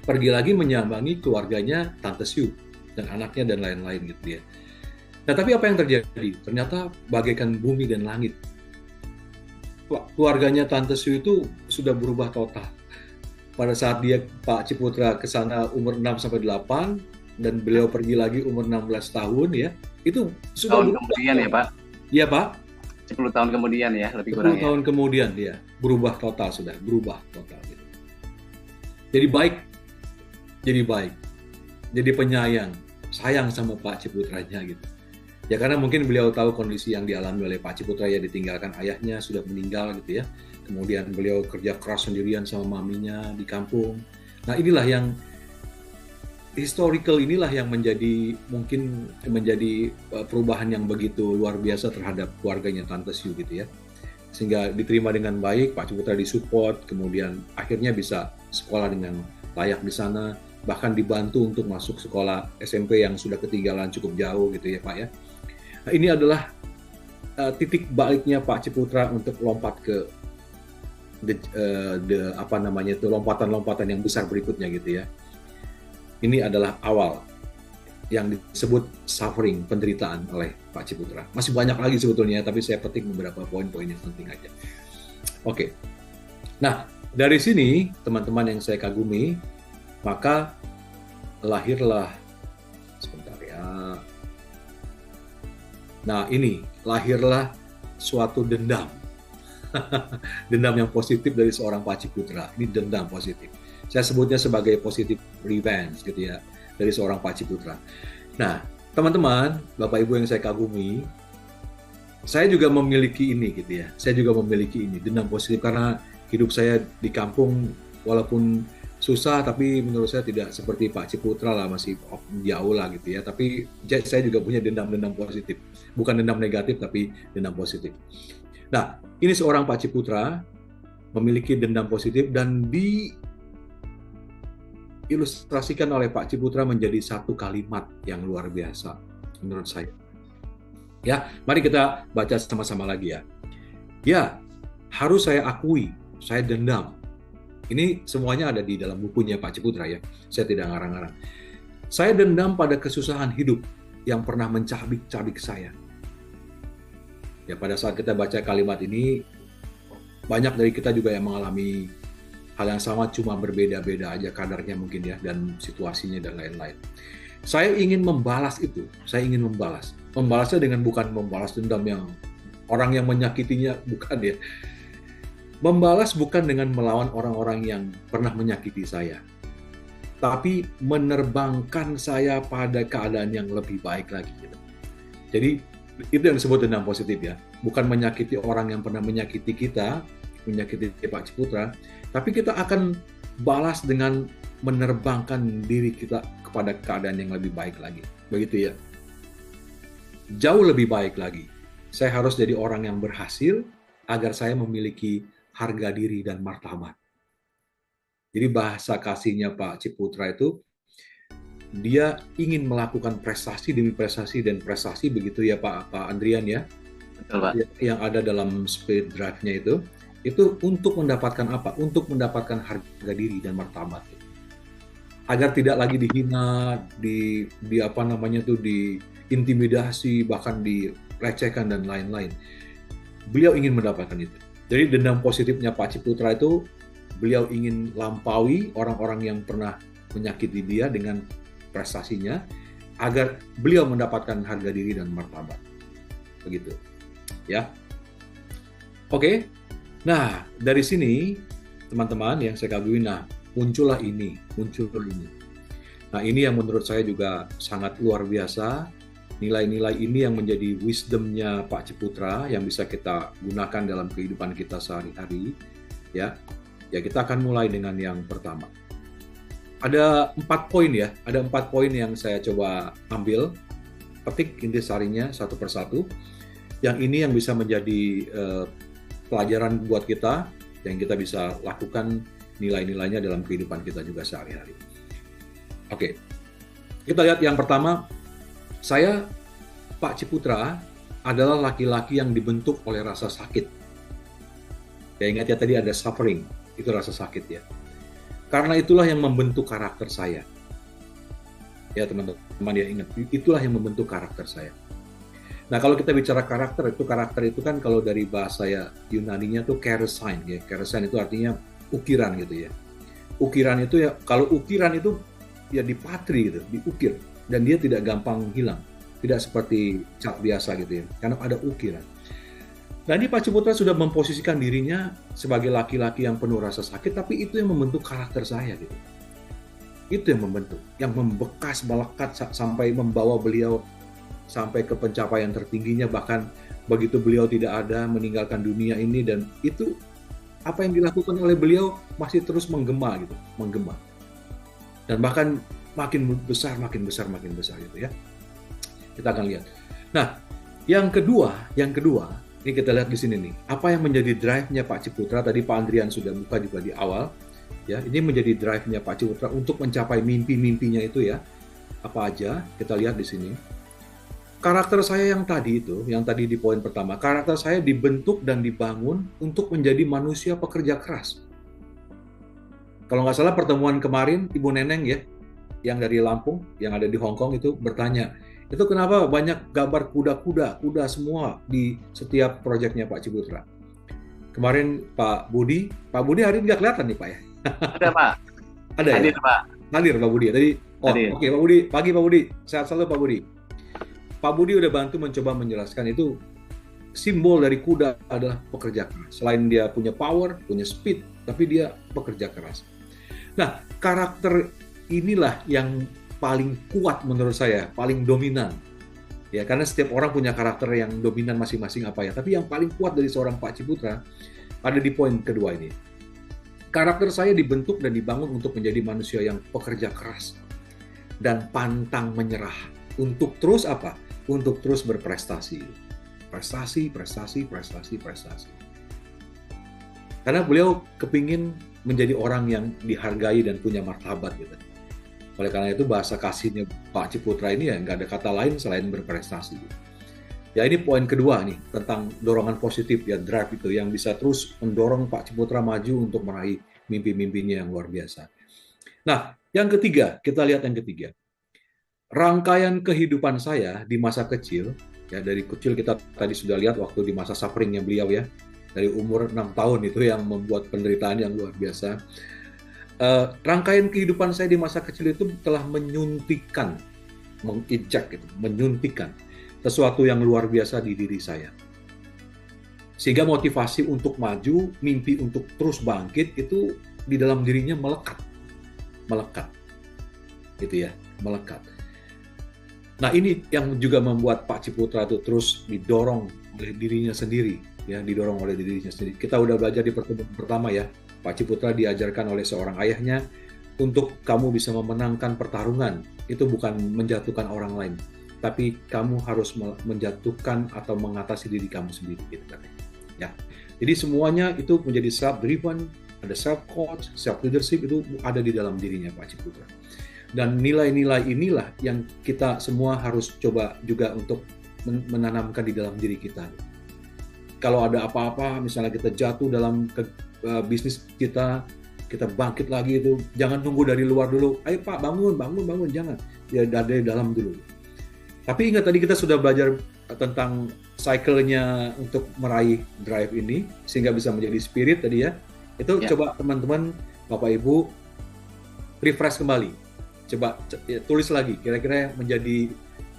Speaker 4: pergi lagi menyambangi keluarganya Tante Syu dan anaknya dan lain-lain gitu ya. Nah, tapi apa yang terjadi? Ternyata bagaikan bumi dan langit. Keluarganya Tante Syu itu sudah berubah total. Pada saat dia Pak Ciputra ke sana umur 6-8 dan beliau pergi lagi umur 16 tahun ya. Itu sudah
Speaker 1: tahun kemudian ya, Pak.
Speaker 4: Iya, Pak.
Speaker 1: 10 tahun kemudian ya, lebih kurang
Speaker 4: 10 tahun kemudian dia berubah total sudah, berubah total gitu. Jadi baik. Jadi penyayang, sayang sama Pak Ciputranya gitu. Ya karena mungkin beliau tahu kondisi yang dialami oleh Pak Ciputra ya, ditinggalkan ayahnya sudah meninggal gitu ya. Kemudian beliau kerja keras sendirian sama maminya di kampung. Nah inilah yang historical, inilah yang mungkin menjadi perubahan yang begitu luar biasa terhadap keluarganya Tante Syu gitu ya. Sehingga diterima dengan baik, Pak Ciputra disupport, kemudian akhirnya bisa sekolah dengan layak di sana, bahkan dibantu untuk masuk sekolah SMP yang sudah ketinggalan cukup jauh gitu ya Pak ya. Nah, ini adalah titik baliknya Pak Ciputra untuk lompat ke lompatan-lompatan yang besar berikutnya gitu ya. Ini adalah awal yang disebut suffering, penderitaan oleh Pak Ciputra. Masih banyak lagi sebetulnya, tapi saya petik beberapa poin-poin yang penting aja. Oke. Nah, dari sini teman-teman yang saya kagumi, maka lahirlah sebentar ya. Nah, ini lahirlah suatu dendam. Dendam yang positif dari seorang Pak Ciputra. Ini dendam positif. Saya sebutnya sebagai positive revenge gitu ya, dari seorang Pak Ciputra. Nah, teman-teman, Bapak Ibu yang saya kagumi, saya juga memiliki ini gitu ya. Saya juga memiliki ini, dendam positif, karena hidup saya di kampung walaupun susah, tapi menurut saya tidak seperti Pak Ciputra lah, masih jauh lah gitu ya. Tapi saya juga punya dendam-dendam positif. Bukan dendam negatif, tapi dendam positif. Nah, ini seorang Pak Ciputra memiliki dendam positif dan diilustrasikan oleh Pak Ciputra menjadi satu kalimat yang luar biasa menurut saya. Ya, mari kita baca sama-sama lagi ya. Ya, harus saya akui, saya dendam. Ini semuanya ada di dalam bukunya Pak Ciputra ya. Saya tidak ngarang-ngarang. Saya dendam pada kesusahan hidup yang pernah mencabik-cabik saya. Ya, pada saat kita baca kalimat ini, banyak dari kita juga yang mengalami hal yang sama, cuma berbeda-beda aja kadarnya mungkin ya, dan situasinya dan lain-lain. Saya ingin membalas itu. Saya ingin membalas. Membalasnya dengan bukan membalas dendam yang orang yang menyakitinya, bukan ya. Membalas bukan dengan melawan orang-orang yang pernah menyakiti saya, tapi menerbangkan saya pada keadaan yang lebih baik lagi. Jadi itu yang disebut dendam positif ya. Bukan menyakiti orang yang pernah menyakiti kita, menyakiti Pak Ciputra, tapi kita akan balas dengan menerbangkan diri kita kepada keadaan yang lebih baik lagi. Begitu ya. Jauh lebih baik lagi. Saya harus jadi orang yang berhasil agar saya memiliki harga diri dan martabat. Jadi bahasa kasihnya Pak Ciputra itu, dia ingin melakukan prestasi demi prestasi dan prestasi, begitu ya Pak Andrian ya.
Speaker 1: Betul, Pak.
Speaker 4: Yang ada dalam spirit drive-nya itu untuk mendapatkan apa? Untuk mendapatkan harga diri dan martabat. Agar tidak lagi dihina, diintimidasi, bahkan dilecehkan dan lain-lain. Beliau ingin mendapatkan itu. Jadi dendam positifnya Pak Ciputra itu, beliau ingin lampaui orang-orang yang pernah menyakiti dia dengan prestasinya, agar beliau mendapatkan harga diri dan martabat. Begitu. Ya. Oke. Nah, dari sini teman-teman yang saya kagumi, muncul ini. Nah, ini yang menurut saya juga sangat luar biasa. Nilai-nilai ini yang menjadi wisdom-nya Pak Ciputra yang bisa kita gunakan dalam kehidupan kita sehari-hari. Ya, kita akan mulai dengan yang pertama. Ada 4 poin ya, ada 4 poin yang saya coba ambil, petik intisarinya satu persatu. Yang ini yang bisa menjadi pelajaran buat kita, yang kita bisa lakukan nilai-nilainya dalam kehidupan kita juga sehari-hari. Oke, kita lihat yang pertama. Saya, Pak Ciputra, adalah laki-laki yang dibentuk oleh rasa sakit. Ya, ingat ya tadi ada suffering, itu rasa sakit ya. Karena itulah yang membentuk karakter saya. Ya teman-teman ya, ingat, itulah yang membentuk karakter saya. Nah, kalau kita bicara karakter itu kan kalau dari bahasa ya Yunaninya tuh keresign ya. Keresign itu artinya ukiran gitu ya. Ukiran itu ya, kalau ukiran itu ya dipatri gitu, diukir. Dan dia tidak gampang hilang. Tidak seperti cat biasa gitu ya. Karena ada ukiran. Nah, ini Pak Ciputra sudah memposisikan dirinya sebagai laki-laki yang penuh rasa sakit, tapi itu yang membentuk karakter saya gitu. Itu yang membentuk, yang membekas, melekat sampai membawa beliau sampai ke pencapaian tertingginya, bahkan begitu beliau tidak ada, meninggalkan dunia ini, dan itu apa yang dilakukan oleh beliau masih terus menggema gitu, menggema. Dan bahkan makin besar gitu ya. Kita akan lihat. Nah, yang kedua, ini kita lihat di sini nih. Apa yang menjadi drive-nya Pak Ciputra? Tadi Pak Andrian sudah buka juga di awal. Ya, ini menjadi drive-nya Pak Ciputra untuk mencapai mimpi-mimpinya itu ya. Apa aja? Kita lihat di sini. Karakter saya yang tadi di poin pertama, karakter saya dibentuk dan dibangun untuk menjadi manusia pekerja keras. Kalau nggak salah pertemuan kemarin, Ibu Neneng ya, yang dari Lampung, yang ada di Hong Kong itu bertanya, itu kenapa banyak gambar kuda semua di setiap proyeknya Pak Ciputra. Kemarin Pak Budi hari ini nggak kelihatan nih Pak ya?
Speaker 1: Ada Pak.
Speaker 4: Ada ya?
Speaker 1: Hadir Pak.
Speaker 4: Hadir Pak Budi. Tadi, oke Pak Budi, pagi Pak Budi, sehat selalu Pak Budi. Pak Budi udah bantu mencoba menjelaskan itu simbol dari kuda adalah pekerja keras. Selain dia punya power, punya speed, tapi dia pekerja keras. Nah, karakter inilah yang paling kuat menurut saya, paling dominan. Ya, karena setiap orang punya karakter yang dominan masing-masing apa ya. Tapi yang paling kuat dari seorang Pak Ciputra ada di poin kedua ini. Karakter saya dibentuk dan dibangun untuk menjadi manusia yang pekerja keras dan pantang menyerah. Untuk terus apa? Untuk terus berprestasi. Prestasi, prestasi, prestasi, prestasi. Karena beliau kepingin menjadi orang yang dihargai dan punya martabat gitu. Oleh karena itu bahasa kasihnya Pak Ciputra ini ya nggak ada kata lain selain berprestasi. Ya ini poin kedua nih tentang dorongan positif ya, drive itu yang bisa terus mendorong Pak Ciputra maju untuk meraih mimpi-mimpinya yang luar biasa. Nah, yang ketiga, kita lihat yang ketiga. Rangkaian kehidupan saya di masa kecil, ya dari kecil kita tadi sudah lihat waktu di masa sufferingnya beliau ya, dari umur 6 tahun itu yang membuat penderitaan yang luar biasa. Rangkaian kehidupan saya di masa kecil itu telah menyuntikkan, menginjak, gitu, menyuntikkan sesuatu yang luar biasa di diri saya. Sehingga motivasi untuk maju, mimpi untuk terus bangkit itu di dalam dirinya melekat. Melekat. Gitu ya, melekat. Nah, ini yang juga membuat Pak Ciputra itu terus didorong oleh dirinya sendiri, ya, didorong oleh dirinya sendiri. Kita udah belajar di pertemuan pertama ya, Pak Ciputra diajarkan oleh seorang ayahnya untuk kamu bisa memenangkan pertarungan. Itu bukan menjatuhkan orang lain, tapi kamu harus menjatuhkan atau mengatasi diri kamu sendiri. Gitu, ya. Jadi semuanya itu menjadi self-driven, ada self-coach, self-leadership itu ada di dalam dirinya Pak Ciputra. Dan nilai-nilai inilah yang kita semua harus coba juga untuk menanamkan di dalam diri kita. Kalau ada apa-apa, misalnya kita jatuh dalam bisnis kita bangkit lagi itu, jangan tunggu dari luar dulu. Ayo Pak, bangun, jangan. Ya dari dalam dulu. Tapi ingat tadi kita sudah belajar tentang cycle-nya untuk meraih drive ini, sehingga bisa menjadi spirit tadi ya. Itu coba teman-teman, Bapak Ibu, refresh kembali. Coba tulis lagi, kira-kira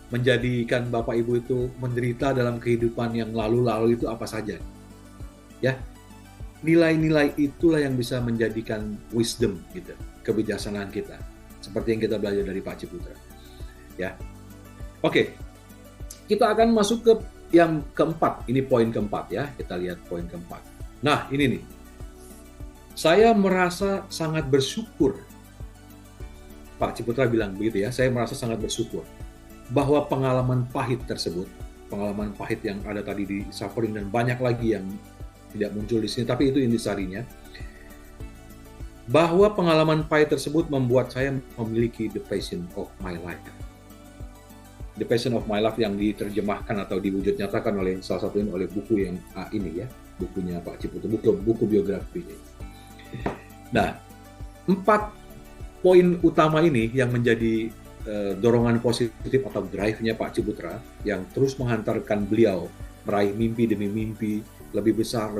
Speaker 4: menjadikan Bapak Ibu itu menderita dalam kehidupan yang lalu-lalu itu apa saja. Ya, nilai-nilai itulah yang bisa menjadikan wisdom gitu, kebijaksanaan kita. Seperti yang kita belajar dari Pak Ciputra. Ya. Oke. Kita akan masuk ke yang keempat. Ini poin keempat ya. Kita lihat poin keempat. Nah, ini nih. Saya merasa sangat bersyukur. Pak Ciputra bilang begitu ya. Saya merasa sangat bersyukur bahwa pengalaman pahit tersebut, pengalaman pahit yang ada tadi di suffering dan banyak lagi yang tidak muncul di sini, tapi itu intisarinya, bahwa pengalaman pahit tersebut membuat saya memiliki the passion of my life. The passion of my life yang diterjemahkan atau diwujud nyatakan oleh salah satu oleh buku yang ini ya, bukunya Pak Ciputra, buku biografi ini. Nah, 4 poin utama ini yang menjadi dorongan positif atau drive-nya Pak Ciputra yang terus menghantarkan beliau meraih mimpi demi mimpi, lebih besar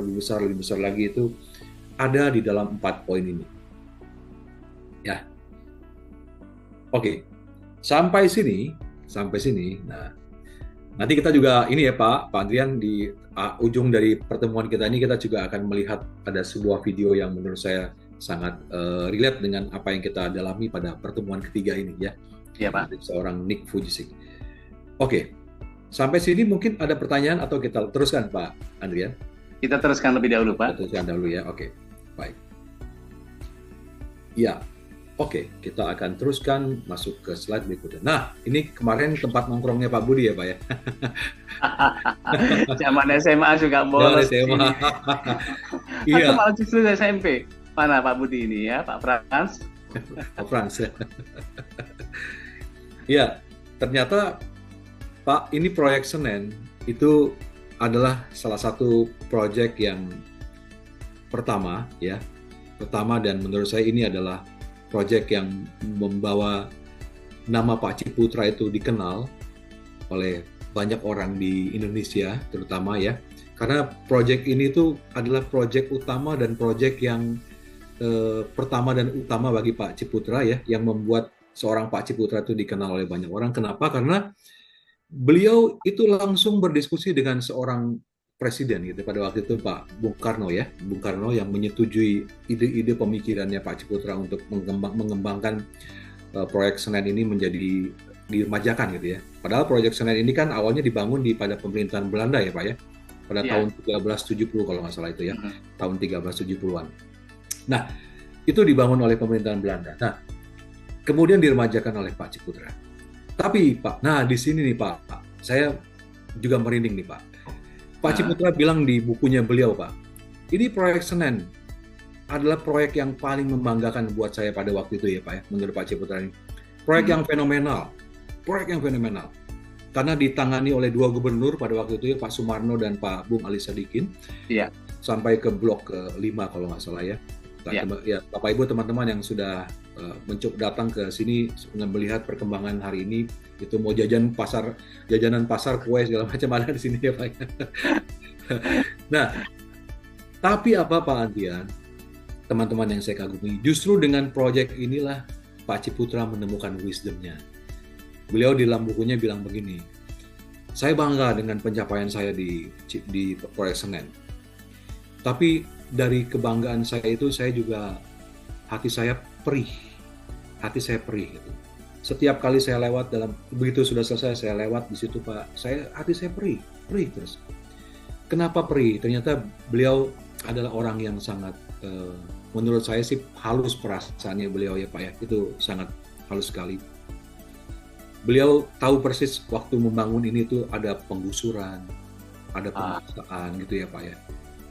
Speaker 4: lagi itu ada di dalam 4 poin ini. Ya. Oke. Sampai sini. Nah, nanti kita juga ini ya Pak Andrian di ujung dari pertemuan kita ini kita juga akan melihat ada sebuah video yang menurut saya sangat relate dengan apa yang kita dalami pada pertemuan ketiga ini ya.
Speaker 1: Iya Pak.
Speaker 4: Dari seorang Nick Fujisik. Oke. Sampai sini mungkin ada pertanyaan atau kita teruskan Pak Andrian?
Speaker 1: Kita teruskan lebih dahulu Pak.
Speaker 4: Kita teruskan dahulu ya, oke. Baik. Ya, oke. Kita akan teruskan masuk ke slide berikutnya. Nah, ini kemarin tempat nongkrongnya Pak Budi ya Pak ya?
Speaker 1: Zaman SMA juga bolos.
Speaker 4: SMA.
Speaker 1: Iya. Atau malah justru SMP. Mana Pak Budi ini ya, Pak Frans?
Speaker 4: Pak Frans. Ya, ternyata Pak, ini proyek Senen itu adalah salah satu proyek yang pertama dan menurut saya ini adalah proyek yang membawa nama Pak Ciputra itu dikenal oleh banyak orang di Indonesia terutama ya, karena proyek ini tuh adalah proyek utama dan proyek yang pertama dan utama bagi Pak Ciputra ya, yang membuat seorang Pak Ciputra itu dikenal oleh banyak orang. Kenapa? Karena beliau itu langsung berdiskusi dengan seorang presiden gitu pada waktu itu Pak Bung Karno ya, Bung Karno yang menyetujui ide-ide pemikirannya Pak Ciputra untuk mengembangkan proyek Senen ini menjadi diremajakan gitu ya. Padahal proyek Senen ini kan awalnya dibangun pada pemerintahan Belanda ya Pak ya, pada tahun 1370 kalau nggak salah itu ya, tahun 1370-an. Nah, itu dibangun oleh pemerintahan Belanda. Nah, kemudian diremajakan oleh Pak Ciputra. Tapi Pak, nah di sini nih Pak, saya juga merinding nih Pak. Pak Ciputra bilang di bukunya beliau Pak, ini proyek Senen adalah proyek yang paling membanggakan buat saya pada waktu itu ya Pak ya, menurut Pak Ciputra ini. Proyek yang fenomenal, karena ditangani oleh dua gubernur pada waktu itu ya, Pak Sumarno dan Pak Bung Ali Sadikin, sampai ke blok ke-5 kalau nggak salah ya. Ya, Bapak Ibu teman-teman yang sudah mencoba datang ke sini melihat perkembangan hari ini, itu mau jajanan pasar kue segala macam ada di sini ya Pak. Nah, tapi apa Pak Andrian, teman-teman yang saya kagumi, justru dengan proyek inilah Pak Ciputra menemukan wisdom-nya. Beliau di dalam bukunya bilang begini, saya bangga dengan pencapaian saya di proyek Senen. Tapi dari kebanggaan saya itu, saya juga hati saya perih gitu. Setiap kali saya lewat begitu sudah selesai saya lewat di situ Pak, hati saya perih terus. Kenapa perih? Ternyata beliau adalah orang yang sangat, menurut saya sih halus perasaannya beliau ya Pak ya, itu sangat halus sekali. Beliau tahu persis waktu membangun ini tuh ada penggusuran, ada pemaksaan gitu ya Pak ya.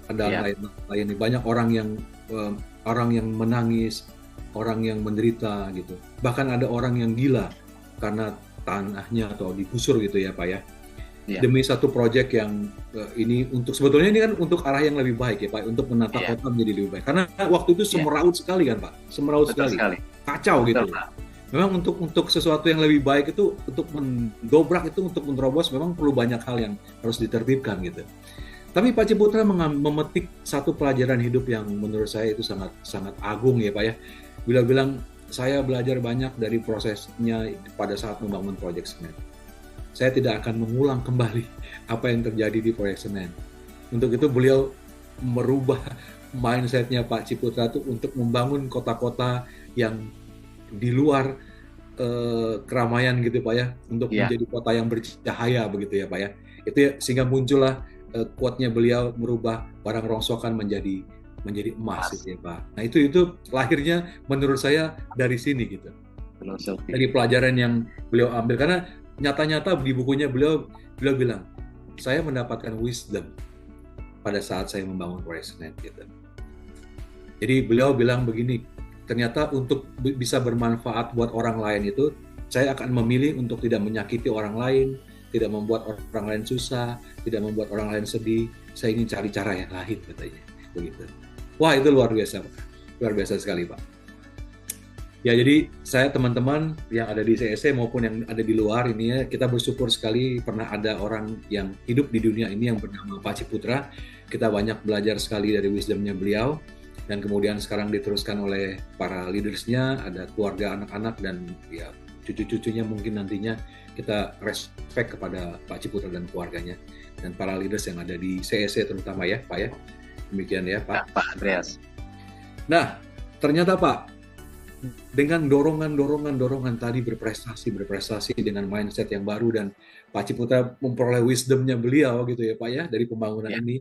Speaker 4: Ada lain banyak orang yang menangis, orang yang menderita gitu. Bahkan ada orang yang gila karena tanahnya atau digusur gitu ya Pak ya. Demi satu proyek yang ini sebetulnya ini kan untuk arah yang lebih baik ya Pak, untuk menata kota menjadi lebih baik. Karena waktu itu semeraut sekali kan Pak, sekali. Kacau gitu. Memang untuk sesuatu yang lebih baik itu, untuk mendobrak itu, untuk menerobos memang perlu banyak hal yang harus ditertibkan gitu. Tapi Pak Ciputra memetik satu pelajaran hidup yang menurut saya itu sangat sangat agung ya Pak ya. Beliau bilang, saya belajar banyak dari prosesnya pada saat membangun proyek Senen. Saya tidak akan mengulang kembali apa yang terjadi di proyek Senen. Untuk itu beliau merubah mindset-nya Pak Ciputra itu untuk membangun kota-kota yang di luar keramaian gitu Pak ya, untuk menjadi kota yang bercahaya begitu ya Pak ya. Itu ya, sehingga muncullah quote-nya beliau, merubah barang rongsokan menjadi emas gitu ya Pak. Nah itu lahirnya menurut saya dari sini gitu. Dari pelajaran yang beliau ambil, karena nyata-nyata di bukunya beliau bilang, saya mendapatkan wisdom pada saat saya membangun proyek Senen gitu. Jadi beliau bilang begini, ternyata untuk bisa bermanfaat buat orang lain itu, saya akan memilih untuk tidak menyakiti orang lain, tidak membuat orang lain susah, tidak membuat orang lain sedih. Saya ingin cari cara yang lain katanya, begitu. Wah itu luar biasa sekali Pak. Ya jadi saya teman-teman yang ada di CSC maupun yang ada di luar ini ya, kita bersyukur sekali pernah ada orang yang hidup di dunia ini yang bernama Pak Ciputra. Kita banyak belajar sekali dari wisdomnya beliau, dan kemudian sekarang diteruskan oleh para leadersnya, ada keluarga anak-anak dan ya cucu-cucunya mungkin nantinya. Kita respect kepada Pak Ciputra dan keluarganya dan para leaders yang ada di CSC terutama ya Pak ya. Demikian ya Pak.
Speaker 1: Pak Andreas.
Speaker 4: Nah ternyata Pak, dengan dorongan tadi berprestasi dengan mindset yang baru, dan Pak Ciputra memperoleh wisdomnya beliau gitu ya Pak ya dari pembangunan ini.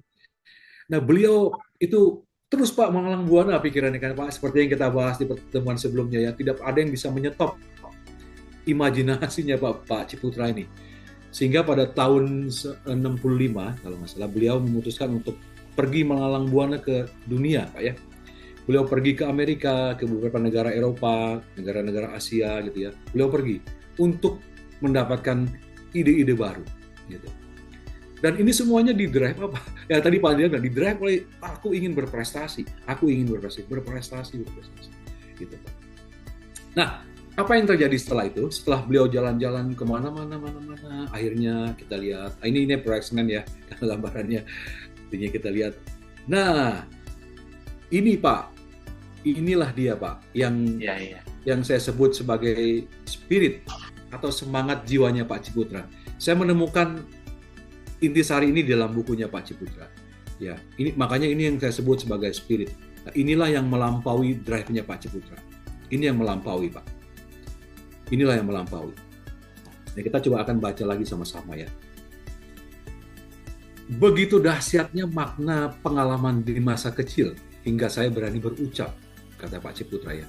Speaker 4: Nah beliau itu terus Pak mengalang buana pikirannya kan Pak, seperti yang kita bahas di pertemuan sebelumnya ya, tidak ada yang bisa menyetop imajinasinya Pak Ciputra ini. Sehingga pada tahun 65 kalau nggak salah beliau memutuskan untuk pergi melalang buana ke dunia Pak ya. Beliau pergi ke Amerika, ke beberapa negara Eropa, negara-negara Asia gitu ya. Beliau pergi untuk mendapatkan ide-ide baru gitu. Dan ini semuanya di-drive apa? Ya tadi Pak Andrian bilang di-drive oleh aku ingin berprestasi gitu Pak. Nah, apa yang terjadi setelah itu? Setelah beliau jalan-jalan kemana-mana, akhirnya kita lihat, ini proyek Senen ya, gambarannya, artinya kita lihat. Nah, ini Pak, inilah dia Pak, yang saya sebut sebagai spirit atau semangat jiwanya Pak Ciputra. Saya menemukan intisari ini dalam bukunya Pak Ciputra. Ya, ini makanya ini yang saya sebut sebagai spirit. Nah, inilah yang melampaui drive-nya Pak Ciputra. Ini yang melampaui, Pak. Inilah yang melampaui. Nah, kita coba akan baca lagi sama-sama ya. Begitu dahsyatnya makna pengalaman di masa kecil hingga saya berani berucap, kata Pak Ciputra ya.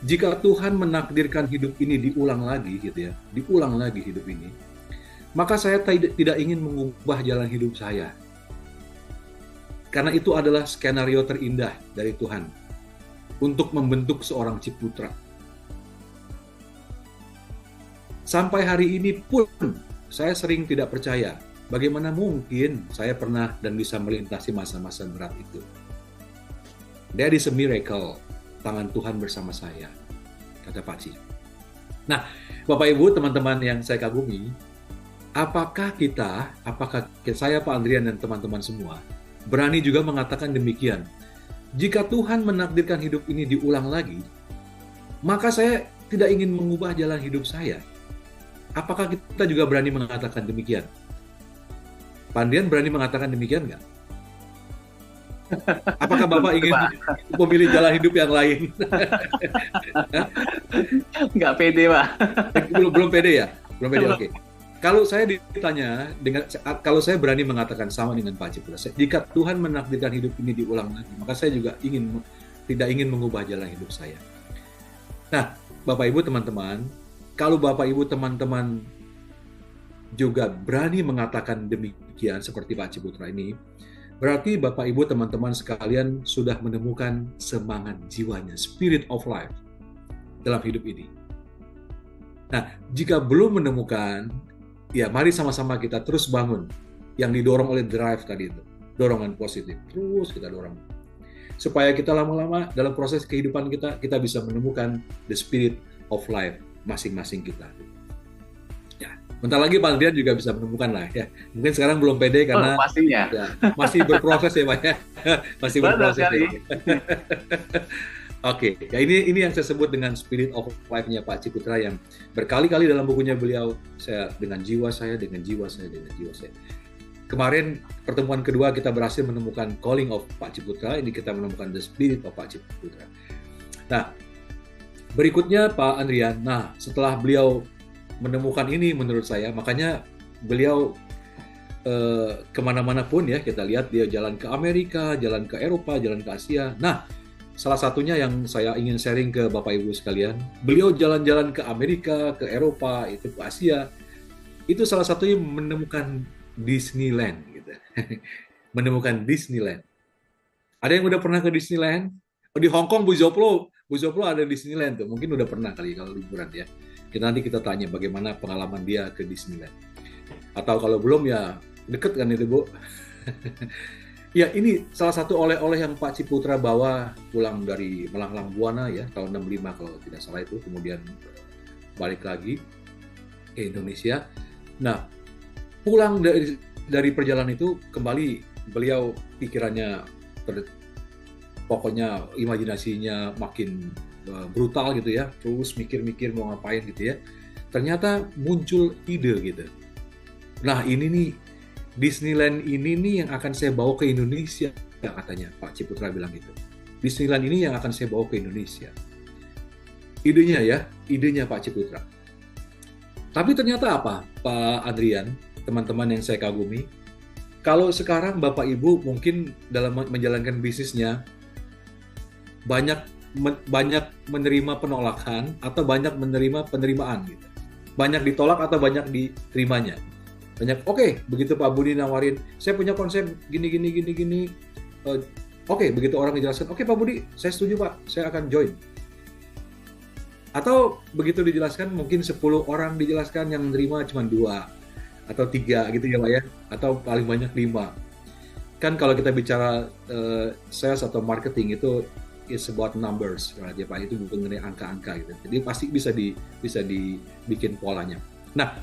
Speaker 4: Jika Tuhan menakdirkan hidup ini diulang lagi gitu ya, diulang lagi hidup ini, maka saya tidak ingin mengubah jalan hidup saya. Karena itu adalah skenario terindah dari Tuhan untuk membentuk seorang Ciputra. Sampai hari ini pun saya sering tidak percaya bagaimana mungkin saya pernah dan bisa melintasi masa-masa berat itu. That is a miracle. Tangan Tuhan bersama saya, kata Pak Ci. Nah, Bapak Ibu, teman-teman yang saya kagumi, apakah saya, Pak Andrian dan teman-teman semua, berani juga mengatakan demikian? Jika Tuhan menakdirkan hidup ini diulang lagi, maka saya tidak ingin mengubah jalan hidup saya. Apakah kita juga berani mengatakan demikian? Pak Andrian berani mengatakan demikian nggak? Apakah Bapak ingin memilih jalan hidup yang lain?
Speaker 1: Nggak pede, Pak.
Speaker 4: Belum pede ya? Belum pede, oke. Kalau saya ditanya, kalau saya berani mengatakan sama dengan Pak Ciputra, jika Tuhan menakdirkan hidup ini diulang lagi, maka saya juga tidak ingin mengubah jalan hidup saya. Nah, Bapak Ibu teman-teman, kalau Bapak Ibu teman-teman juga berani mengatakan demikian seperti Pak Ciputra ini, berarti Bapak Ibu teman-teman sekalian sudah menemukan semangat jiwanya, spirit of life dalam hidup ini. Nah, jika belum menemukan, ya mari sama-sama kita terus bangun yang didorong oleh drive tadi itu, dorongan positif. Terus kita dorong. Supaya kita lama-lama dalam proses kehidupan kita bisa menemukan the spirit of life masing-masing kita. Ya, bentar lagi Pak Andrian juga bisa menemukan lah ya. Mungkin sekarang belum pede karena
Speaker 1: pastinya.
Speaker 4: Ya, masih berproses ya Pak ya. Masih berproses ya. Oke, ya ini yang saya sebut dengan spirit of life-nya Pak Ciputra yang berkali-kali dalam bukunya beliau, saya dengan jiwa saya. Kemarin pertemuan kedua kita berhasil menemukan calling of Pak Ciputra, ini kita menemukan the spirit of Pak Ciputra. Nah, berikutnya Pak Andrian, setelah beliau menemukan ini menurut saya, makanya beliau kemana-mana pun ya, kita lihat dia jalan ke Amerika, jalan ke Eropa, jalan ke Asia. Nah, salah satunya yang saya ingin sharing ke Bapak Ibu sekalian, beliau jalan-jalan ke Amerika, ke Eropa, itu ke Asia, itu salah satunya menemukan Disneyland, gitu. Menemukan Disneyland. Ada yang udah pernah ke Disneyland? Di Hong Kong, Bu Zoplo ada Disneyland tuh, mungkin udah pernah kali kalau liburan ya. Nanti kita tanya bagaimana pengalaman dia ke Disneyland. Atau kalau belum ya deket kan itu Bu. Ya, ini salah satu oleh-oleh yang Pak Ciputra bawa pulang dari Melanglang Buana ya, tahun 65 kalau tidak salah itu, kemudian balik lagi ke Indonesia. Nah, pulang dari perjalanan itu kembali beliau pikirannya pokoknya imajinasinya makin brutal gitu ya, terus mikir-mikir mau ngapain gitu ya. Ternyata muncul ide gitu. Nah, ini nih Disneyland ini nih yang akan saya bawa ke Indonesia, katanya Pak Ciputra bilang gitu. Disneyland ini yang akan saya bawa ke Indonesia. Idenya Pak Ciputra. Tapi ternyata apa, Pak Andrian, teman-teman yang saya kagumi, kalau sekarang Bapak Ibu mungkin dalam menjalankan bisnisnya banyak menerima penolakan atau banyak menerima penerimaan gitu. Banyak ditolak atau banyak diterimanya. Banyak, oke, begitu Pak Budi nawarin, saya punya konsep gini. Oke, begitu orang dijelaskan, oke Pak Budi, saya setuju Pak, saya akan join. Atau begitu dijelaskan, mungkin 10 orang dijelaskan yang menerima cuma 2 atau 3 gitu ya Pak ya, atau paling banyak 5. Kan kalau kita bicara sales atau marketing itu is about numbers, ya Pak, itu bukan mengenai angka-angka gitu. Jadi pasti bisa dibikin polanya. Nah,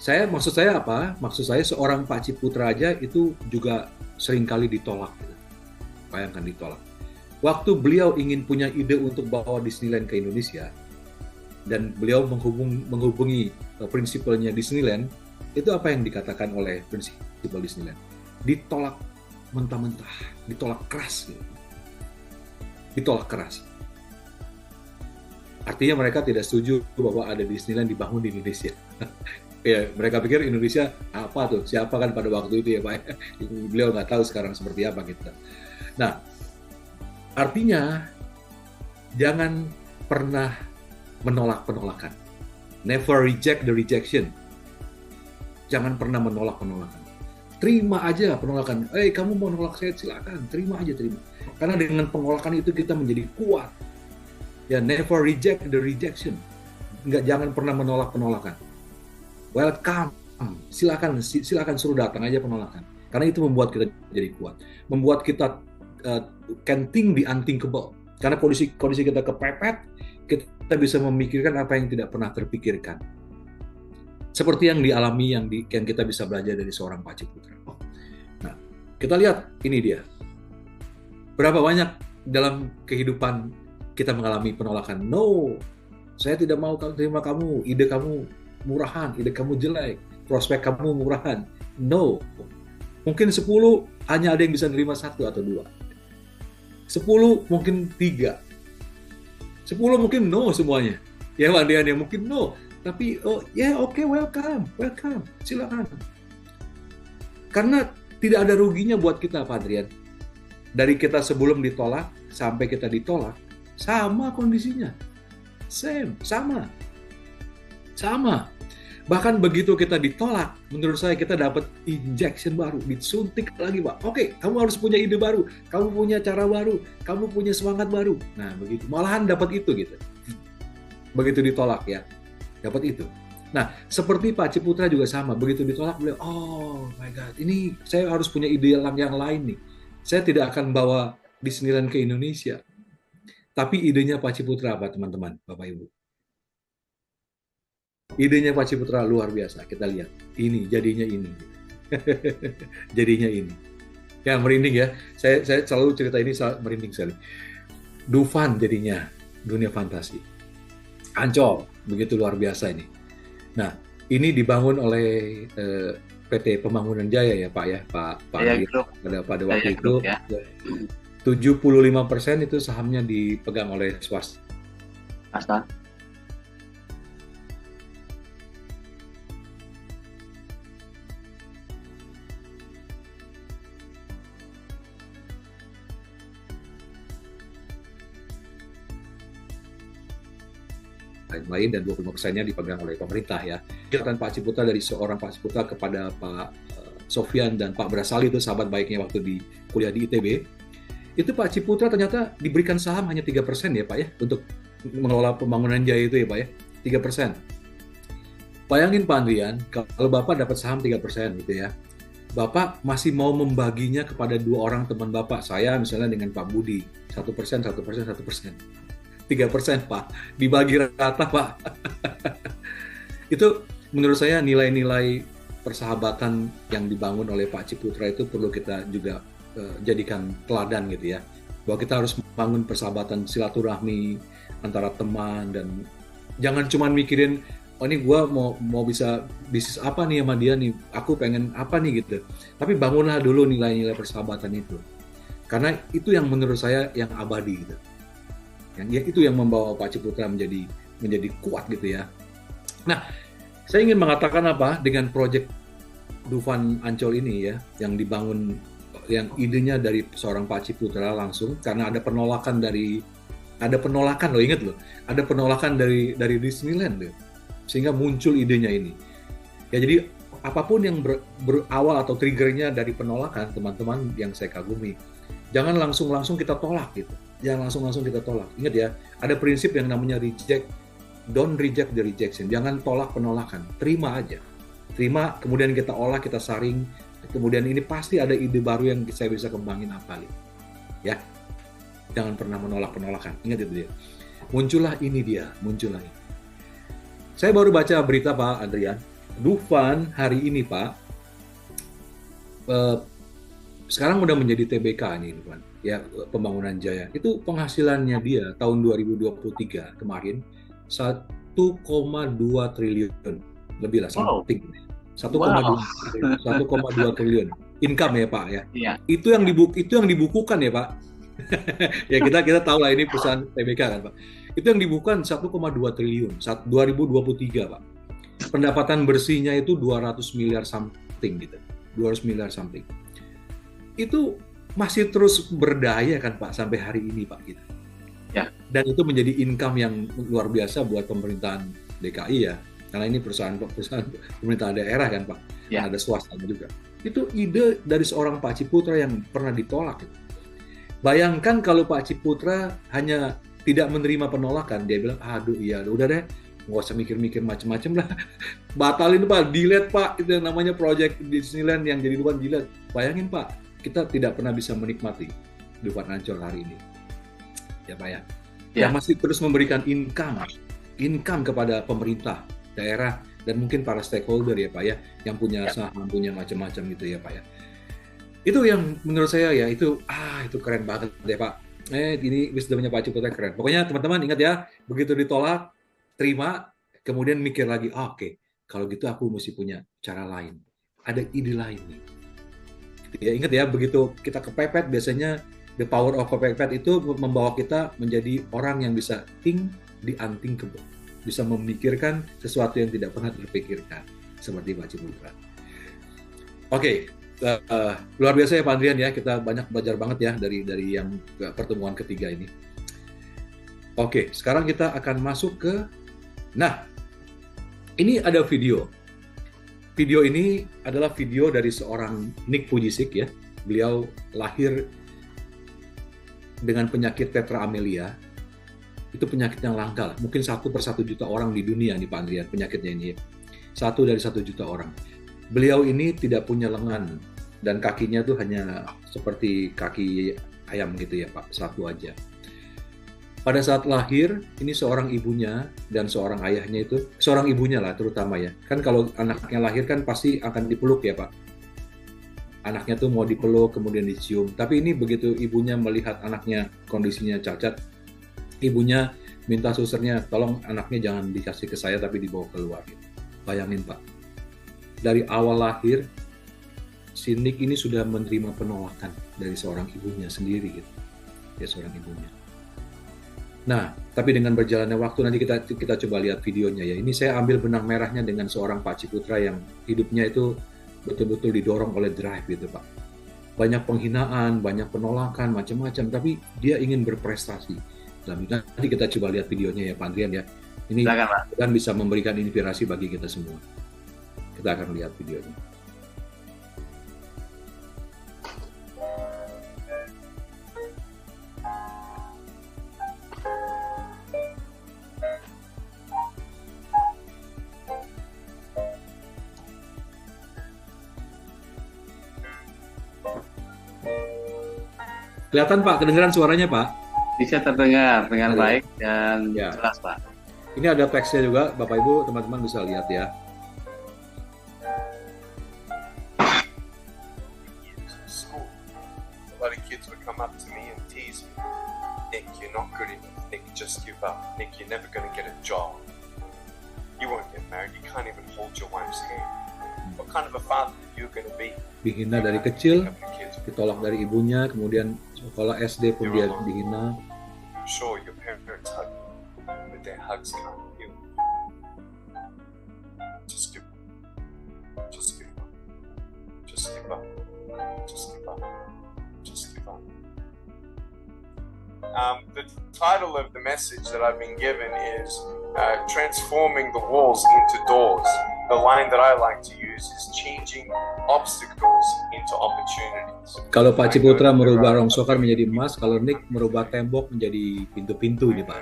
Speaker 4: maksud saya apa? Maksud saya seorang Pak Ciputra aja itu juga seringkali ditolak. Gitu. Bayangkan ditolak. Waktu beliau ingin punya ide untuk bawa Disneyland ke Indonesia, dan beliau menghubungi prinsipalnya Disneyland, Itu apa yang dikatakan oleh prinsipal Disneyland? Ditolak mentah-mentah, ditolak keras. Ditolak keras. Artinya mereka tidak setuju bahwa ada Disneyland dibangun di Indonesia. Ya, mereka pikir Indonesia apa tuh? Siapa kan pada waktu itu ya Pak? Beliau nggak tahu sekarang seperti apa gitu. Nah, artinya jangan pernah menolak penolakan. Never reject the rejection. Jangan pernah menolak penolakan. Terima aja penolakan. Kamu mau nolak saya, silakan. Terima aja, terima. Karena dengan penolakan itu kita menjadi kuat. Ya, never reject the rejection. Jangan pernah menolak penolakan. Welcome. Silakan suruh datang aja penolakan. Karena itu membuat kita jadi kuat. Membuat kita can think the unthinkable. Karena kondisi kita kepepet, kita bisa memikirkan apa yang tidak pernah terpikirkan. Seperti yang dialami yang kita bisa belajar dari seorang Pak Ciputra. Nah, kita lihat ini dia. Berapa banyak dalam kehidupan kita mengalami penolakan. No, saya tidak mau terima kamu. Ide kamu murahan, ide kamu jelek, prospek kamu murahan. No, mungkin 10 hanya ada yang bisa nerima 1 atau 2. 10 mungkin 3. 10 mungkin no semuanya. Ya Pak Adrian, ya mungkin no. Tapi oke, welcome, silakan. Karena tidak ada ruginya buat kita Pak Adrian. Dari kita sebelum ditolak sampai kita ditolak, sama kondisinya. Sama. Bahkan begitu kita ditolak, menurut saya kita dapat injection baru, disuntik lagi Pak. Oke, kamu harus punya ide baru, kamu punya cara baru, kamu punya semangat baru. Nah begitu, malahan dapat itu gitu. Begitu ditolak ya, dapat itu. Nah seperti Pak Ciputra juga sama, begitu ditolak beliau, oh my God, ini saya harus punya ide yang lain nih. Saya tidak akan bawa Disneyland ke Indonesia. Tapi idenya Pak Ciputra apa teman-teman, Bapak Ibu? Idenya Pak Ciputra luar biasa. Kita lihat, ini jadinya ini. Jadinya ini. Ya merinding ya. Saya selalu cerita ini merinding sekali. Dufan jadinya dunia fantasi. Ancol, begitu luar biasa ini. Nah, ini dibangun oleh PT Pembangunan Jaya ya Pak ya, Pak pada waktu itu. Ya. 75% itu sahamnya dipegang oleh swasta. Lain dan 25%-nya dipegang oleh pemerintah ya. Kegiatan Pak Ciputra dari seorang Pak Ciputra kepada Pak Sofyan dan Pak Brasali itu sahabat baiknya waktu di kuliah di ITB. Itu Pak Ciputra ternyata diberikan saham hanya 3% ya Pak ya untuk mengelola Pembangunan Jaya itu ya Pak ya. 3%. Bayangin Pak Andrian, kalau Bapak dapat saham 3% gitu ya. Bapak masih mau membaginya kepada 2 orang teman Bapak, saya misalnya dengan Pak Budi, 1%, 1%, 1%. 3% Pak, dibagi rata Pak. Itu menurut saya nilai-nilai persahabatan yang dibangun oleh Pak Ciputra itu perlu kita juga jadikan teladan gitu ya. Bahwa kita harus membangun persahabatan silaturahmi antara teman dan jangan cuma mikirin oh ini gue mau bisa bisnis apa nih sama dia nih, aku pengen apa nih gitu. Tapi bangunlah dulu nilai-nilai persahabatan itu. Karena itu yang menurut saya yang abadi gitu. Itu yang membawa Pak Ciputra menjadi kuat gitu ya. Nah, saya ingin mengatakan apa dengan proyek Dufan Ancol ini ya, yang dibangun, yang idenya dari seorang Pak Ciputra langsung, karena ada penolakan loh, ingat loh, ada penolakan dari Disneyland loh, sehingga muncul idenya ini. Ya jadi apapun yang berawal atau triggernya dari penolakan, teman-teman yang saya kagumi, jangan langsung kita tolak gitu. Jangan langsung kita tolak. Ingat ya, ada prinsip yang namanya reject. Don't reject the rejection. Jangan tolak penolakan. Terima aja. Terima, kemudian kita olah, kita saring. Kemudian ini pasti ada ide baru yang saya bisa kembangin apa nih. Ya, jangan pernah menolak penolakan. Ingat itu dia. Muncullah ini. Saya baru baca berita Pak Adrian. Dufan hari ini Pak, sekarang udah menjadi TBK nih Dufan. Ya, Pembangunan Jaya. Itu penghasilannya dia tahun 2023 kemarin 1,2 triliun. Lebih lah, something.
Speaker 1: Wow.
Speaker 4: 1,2 triliun income ya Pak ya.
Speaker 1: Iya.
Speaker 4: Itu yang dibukukan ya Pak. Ya kita tahu lah ini perusahaan TBK kan Pak. Itu yang dibukukan 1,2 triliun 2023 Pak. Pendapatan bersihnya itu 200 miliar something gitu. 200 miliar something. Itu masih terus berdaya kan Pak sampai hari ini Pak gitu.
Speaker 1: Ya.
Speaker 4: Dan itu menjadi income yang luar biasa buat pemerintahan DKI ya. Karena ini perusahaan pemerintah daerah kan Pak.
Speaker 1: Ya.
Speaker 4: Ada swastanya juga. Itu ide dari seorang Pak Ciputra yang pernah ditolak. Bayangkan kalau Pak Ciputra hanya tidak menerima penolakan, dia bilang, aduh iya udah deh, nggak usah mikir-mikir macam-macam lah. Batalin Pak, delete Pak, itu yang namanya project Disneyland yang jadi luar delete. Bayangin Pak, kita tidak pernah bisa menikmati kehidupan Ancol hari ini. Ya Pak ya. Yang masih terus memberikan income kepada pemerintah daerah dan mungkin para stakeholder ya Pak ya, yang punya saham, punya macam-macam gitu ya Pak ya. Itu yang menurut saya ya itu keren banget deh Pak. Ini wisdomnya Pak Ciputra keren. Pokoknya teman-teman ingat ya, begitu ditolak, terima, kemudian mikir lagi, oke, kalau gitu aku mesti punya cara lain. Ada ide lain nih. Ya ingat ya, begitu kita kepepet biasanya the power of kepepet itu membawa kita menjadi orang yang bisa think the unthinkable. Bisa memikirkan sesuatu yang tidak pernah terpikirkan seperti Pak Ciputra. Oke, luar biasa ya Pak Andrian ya, kita banyak belajar banget ya dari yang pertemuan ketiga ini. Oke, sekarang kita akan masuk ke, nah ini ada video. Video ini adalah video dari seorang Nick Pujisik ya. Beliau lahir dengan penyakit tetra amelia. Itu penyakit yang langka, mungkin 1 per 1 juta orang di dunia nih Pak Andrian penyakitnya ini ya. 1 dari 1 juta orang. Beliau ini tidak punya lengan dan kakinya tuh hanya seperti kaki ayam gitu ya Pak, 1 aja. Pada saat lahir, ini seorang ibunya dan seorang ayahnya itu, seorang ibunya lah terutama ya. Kan kalau anaknya lahir kan pasti akan dipeluk ya Pak. Anaknya tuh mau dipeluk kemudian dicium. Tapi ini begitu ibunya melihat anaknya kondisinya cacat, ibunya minta susternya, tolong anaknya jangan dikasih ke saya tapi dibawa keluar. Bayangin Pak, dari awal lahir, si Nick ini sudah menerima penolakan dari seorang ibunya sendiri gitu. Ya seorang ibunya. Nah, tapi dengan berjalannya waktu nanti kita coba lihat videonya ya. Ini saya ambil benang merahnya dengan seorang Pak Ciputra yang hidupnya itu betul-betul didorong oleh drive gitu Pak. Banyak penghinaan, banyak penolakan, macam-macam, tapi dia ingin berprestasi. Nanti kita coba lihat videonya ya Pak Andrian ya. Ini kan bisa memberikan inspirasi bagi kita semua. Kita akan lihat videonya. Kelihatan Pak, kedengaran suaranya Pak?
Speaker 1: Bisa terdengar dengan baik dan jelas Pak.
Speaker 4: Ini ada teksnya juga, Bapak Ibu, teman-teman bisa lihat ya.
Speaker 5: School. A lot of kids would come up to me and tease me. Nick, you're not good enough. Nick, just give up. Nick, you're never going to get a job. You won't get married. You can't even hold your wife's hand. What kind of a father are you going to be?
Speaker 4: Dihina dari kecil, ditolak dari ibunya, kemudian sekolah SD pun dia dihina.
Speaker 5: Sure, your parents hug you, but their hugs can't heal. Just give up. Just give up. Just give up. Just give up. Just give up. The title of the message that I've been given is Transforming the Walls into Doors. The line that I like to use is changing obstacles into opportunities.
Speaker 4: Kalau Pak Ciputra merubah rongsokan menjadi emas, kalau Nick merubah tembok menjadi pintu-pintu nih Pak.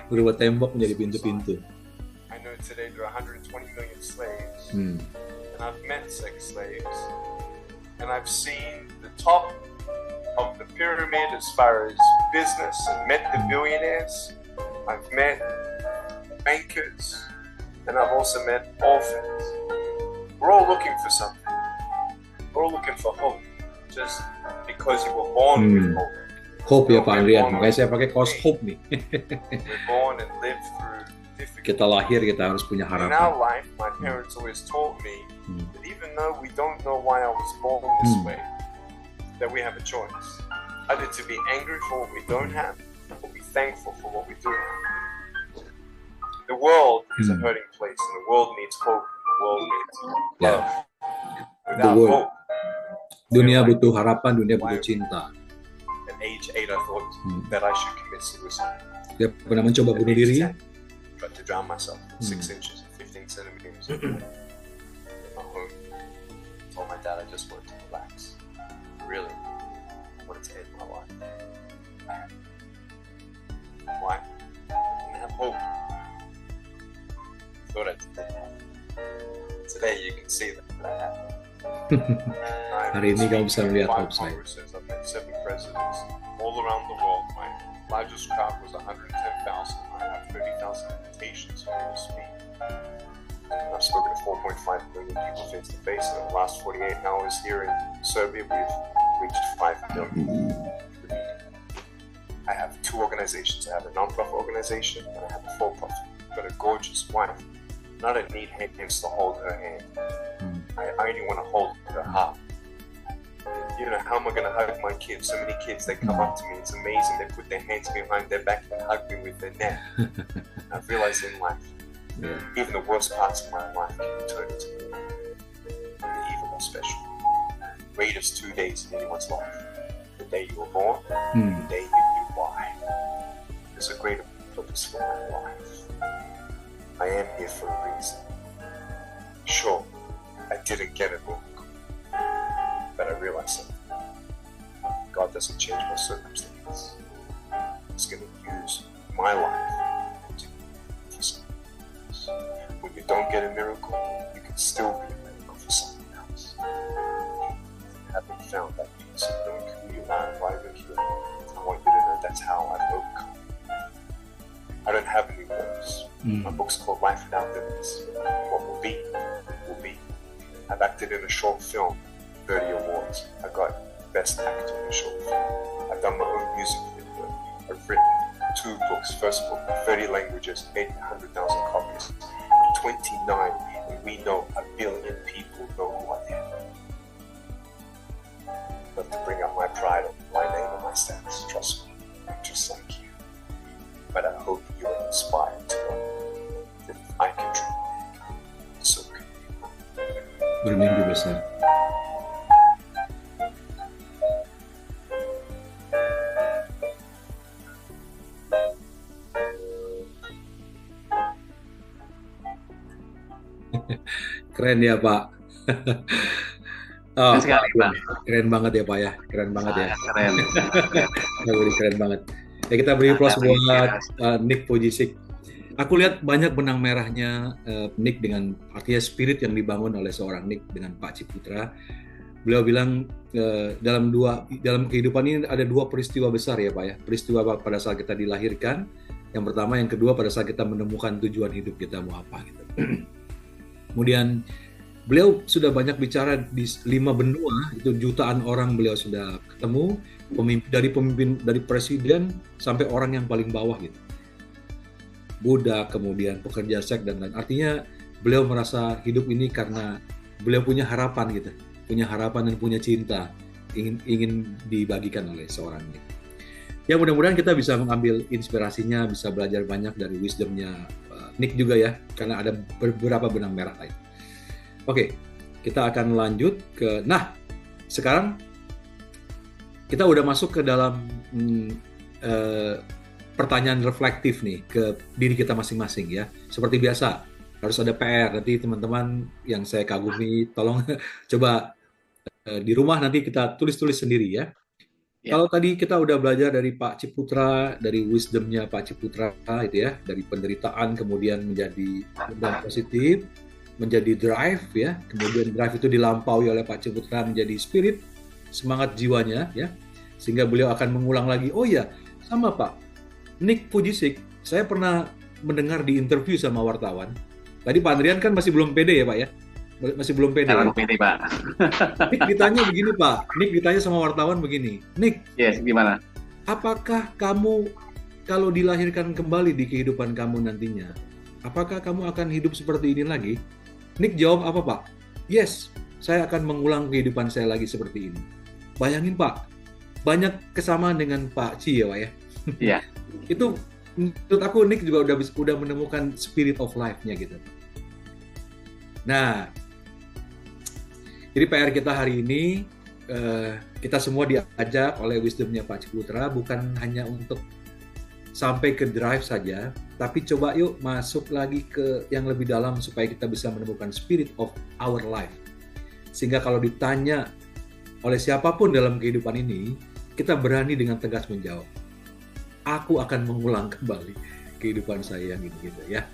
Speaker 4: Merubah tembok menjadi pintu-pintu.
Speaker 5: I know today there are 120 million slaves, and I've met sex slaves, and I've seen the top of the pyramid as far as business and met the billionaires. I've met bankers, and I've also met orphans. We're all looking for something. We're all looking for hope. Just because you were born with hope.
Speaker 4: Hope ya Pak Andrian, makanya saya pakai kaos hope nih.
Speaker 5: We're born and live through difficult.
Speaker 4: Kita lahir, kita harus punya
Speaker 5: In our
Speaker 4: harapan.
Speaker 5: life, my parents always taught me that even though we don't know why I was born this way, that we have a choice. Either to be angry for what we don't have, or be thankful for what we do have. The world is a hurting place, and the world needs hope. The world needs love. Without
Speaker 4: world.
Speaker 5: hope,
Speaker 4: Dunia butuh harapan, dunia butuh cinta.
Speaker 5: at age 8, I thought that I should commit suicide.
Speaker 4: Dia pernah mencoba
Speaker 5: At
Speaker 4: bunuh
Speaker 5: age
Speaker 4: diri.
Speaker 5: 10, tried to drown myself 6 inches and 15 centimeters. In my home, told my dad I just wanted to relax. Really, I wanted to end my life. Why? I didn't have hope. Thought I did. Today you can see that I have.
Speaker 4: Hari ini kamu bisa melihat hope saya.
Speaker 5: I've met 7 presidents all around the world. My largest crowd was 110,000. I have 30,000 invitations for me to speak. I've spoken to 4.5 million people face to face. In the last 48 hours here in Serbia, we've reached 5 million. I have 2 organizations. I have a non-profit organization and I have a for-profit. I've got a gorgeous wife. I don't need hands to hold her hand. I only want to hold her heart. You know, how am I going to hug my kids? So many kids, they come up to me, it's amazing. They put their hands behind their back and hug me with their neck. I've realized in life, even the worst parts of my life can be turned into even more special. Greatest 2 days in anyone's life. The day you were born, the day you knew why. There's a greater purpose for my life. I am here for a reason. Sure, I didn't get it all. But I realized something. God doesn't change my circumstances. He's going to use my life to for something else. When you don't get a miracle, you can still be a miracle for someone else. You haven't found that piece of knowing who you are and why you're here. I want you to know that's how I've overcome. I don't have any books. My book's called Life Without Limits. What will be, will be. I've acted in a short film. 30 awards. I got Best Actor in a Short Film. I've done my own music video. I've written 2 books. First book, 30 languages, 800,000 copies. I'm 29, and we know 1 billion people know who I am. Not to bring up my pride or my name or my status. Trust me, I'm just like you. But I hope you are inspired to know that if I can dream big, so can you.
Speaker 4: Bermimpi besar. Keren ya Pak. Oh,
Speaker 1: Sekali, Pak.
Speaker 4: Keren banget ya Pak ya, keren banget ya.
Speaker 1: Keren.
Speaker 4: Keren banget. Ya kita beri applause buat Nick Vujicic. Aku lihat banyak benang merahnya Nick dengan artinya spirit yang dibangun oleh seorang Nick dengan Pak Ciputra. Beliau bilang dalam kehidupan ini ada 2 peristiwa besar ya Pak ya. Peristiwa pada saat kita dilahirkan, yang pertama, yang kedua pada saat kita menemukan tujuan hidup kita mau apa gitu. Kemudian beliau sudah banyak bicara di 5 benua, itu jutaan orang beliau sudah ketemu, pemimpin dari presiden sampai orang yang paling bawah gitu. Budak, kemudian pekerja seks dan lain. Artinya beliau merasa hidup ini karena beliau punya harapan gitu, punya harapan dan punya cinta ingin dibagikan oleh seorang Nick. Ya mudah-mudahan kita bisa mengambil inspirasinya, bisa belajar banyak dari wisdomnya Nick juga ya, karena ada beberapa benang merah lain. Oke, kita akan lanjut ke, nah sekarang kita udah masuk ke dalam pertanyaan reflektif nih ke diri kita masing-masing ya. Seperti biasa harus ada PR, nanti teman-teman yang saya kagumi tolong coba di rumah nanti kita tulis-tulis sendiri ya. Kalau tadi kita udah belajar dari Pak Ciputra, dari wisdomnya Pak Ciputra itu ya, dari penderitaan kemudian menjadi beban positif, menjadi drive ya, kemudian drive itu dilampaui oleh Pak Ciputra menjadi spirit, semangat jiwanya ya, sehingga beliau akan mengulang lagi. Oh ya, sama Pak Nick Vujicic, saya pernah mendengar di interview sama wartawan. Tadi Pak Andrian kan masih belum pede ya Pak ya? Masih belum pede.
Speaker 1: Jangan pede Pak.
Speaker 4: Nick ditanya begini Pak, Nick ditanya sama wartawan begini, Nick,
Speaker 1: Yes, gimana?
Speaker 4: apakah kamu kalau dilahirkan kembali di kehidupan kamu nantinya, apakah kamu akan hidup seperti ini lagi? Nick jawab apa, Pak? Yes, saya akan mengulang kehidupan saya lagi seperti ini. Bayangin, Pak, banyak kesamaan dengan Pak Ci ya, Pak ya?
Speaker 1: Iya.
Speaker 4: Itu menurut aku Nick juga udah menemukan spirit of life-nya gitu. Nah, jadi PR kita hari ini, kita semua diajak oleh wisdom-nya Pak Ciputra bukan hanya untuk sampai ke drive saja, tapi coba yuk masuk lagi ke yang lebih dalam supaya kita bisa menemukan spirit of our life. Sehingga kalau ditanya oleh siapapun dalam kehidupan ini, kita berani dengan tegas menjawab, aku akan mengulang kembali kehidupan saya yang gitu ya.